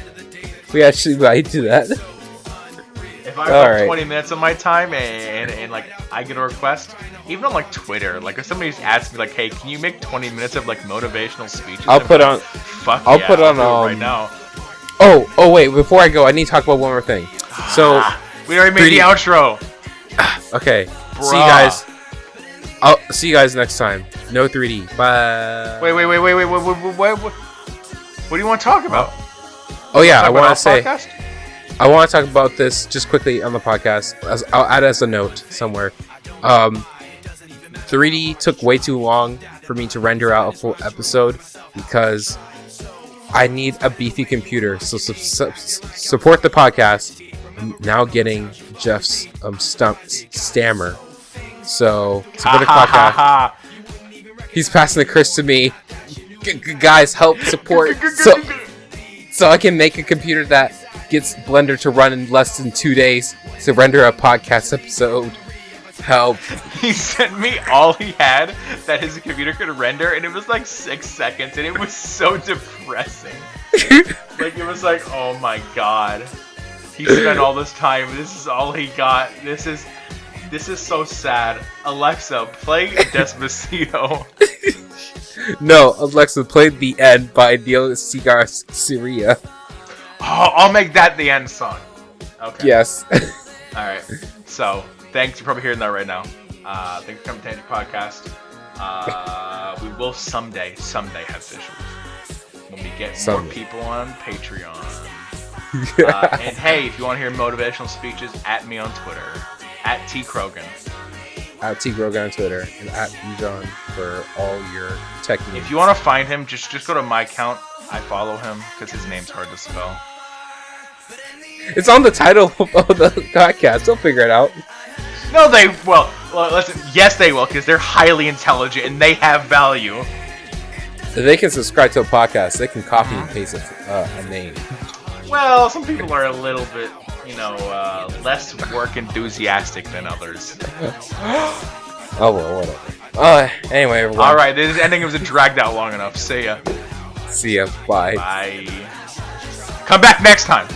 We actually might do that. If I have 20 minutes of my time and like I get a request, even on like Twitter, like if somebody's asked me like, hey, can you make 20 minutes of like motivational speeches? I'll put on right now. Oh wait, before I go, I need to talk about one more thing. So we already made the outro. Okay. Bruh. See you guys. I'll see you guys next time. No 3D. Bye. Wait. What do you want to talk about? Oh yeah, I want to say. Podcast? I want to talk about this just quickly on the podcast. I'll add as a note somewhere. 3D took way too long for me to render out a full episode because I need a beefy computer. So support the podcast. I'm now getting Jeff's stammer. So support the podcast. He's passing the curse to me. Guys, help support so I can make a computer that gets Blender to run in less than 2 days to render a podcast episode. Help. He sent me all he had that his computer could render, and it was like 6 seconds, and it was so depressing. Like, it was like, oh my god. He spent all this time. This is all he got. This is so sad. Alexa, play Despacito. No, Alexa, play The End by Neil Cigar Syria. Oh, I'll make that the end song. Okay. Yes. Alright. So, thanks. You're probably hearing that right now. Thanks for coming to the podcast. We will someday have visuals. When we get more people on Patreon. And hey, if you want to hear motivational speeches, at me on Twitter. At T. Krogan. At T. Krogan on Twitter. And at Yjang for all your tech needs. If you want to find him, just go to my account. I follow him because his name's hard to spell. It's on the title of the podcast. They'll figure it out. No, they will. Well, listen, yes, they will, because they're highly intelligent and they have value. If they can subscribe to a podcast, they can copy and paste a name. Well, some people are a little bit, less work enthusiastic than others. Oh, well, whatever. Anyway, everyone. Alright, this ending was dragged out long enough. See ya. See ya. Bye. Bye. Come back next time.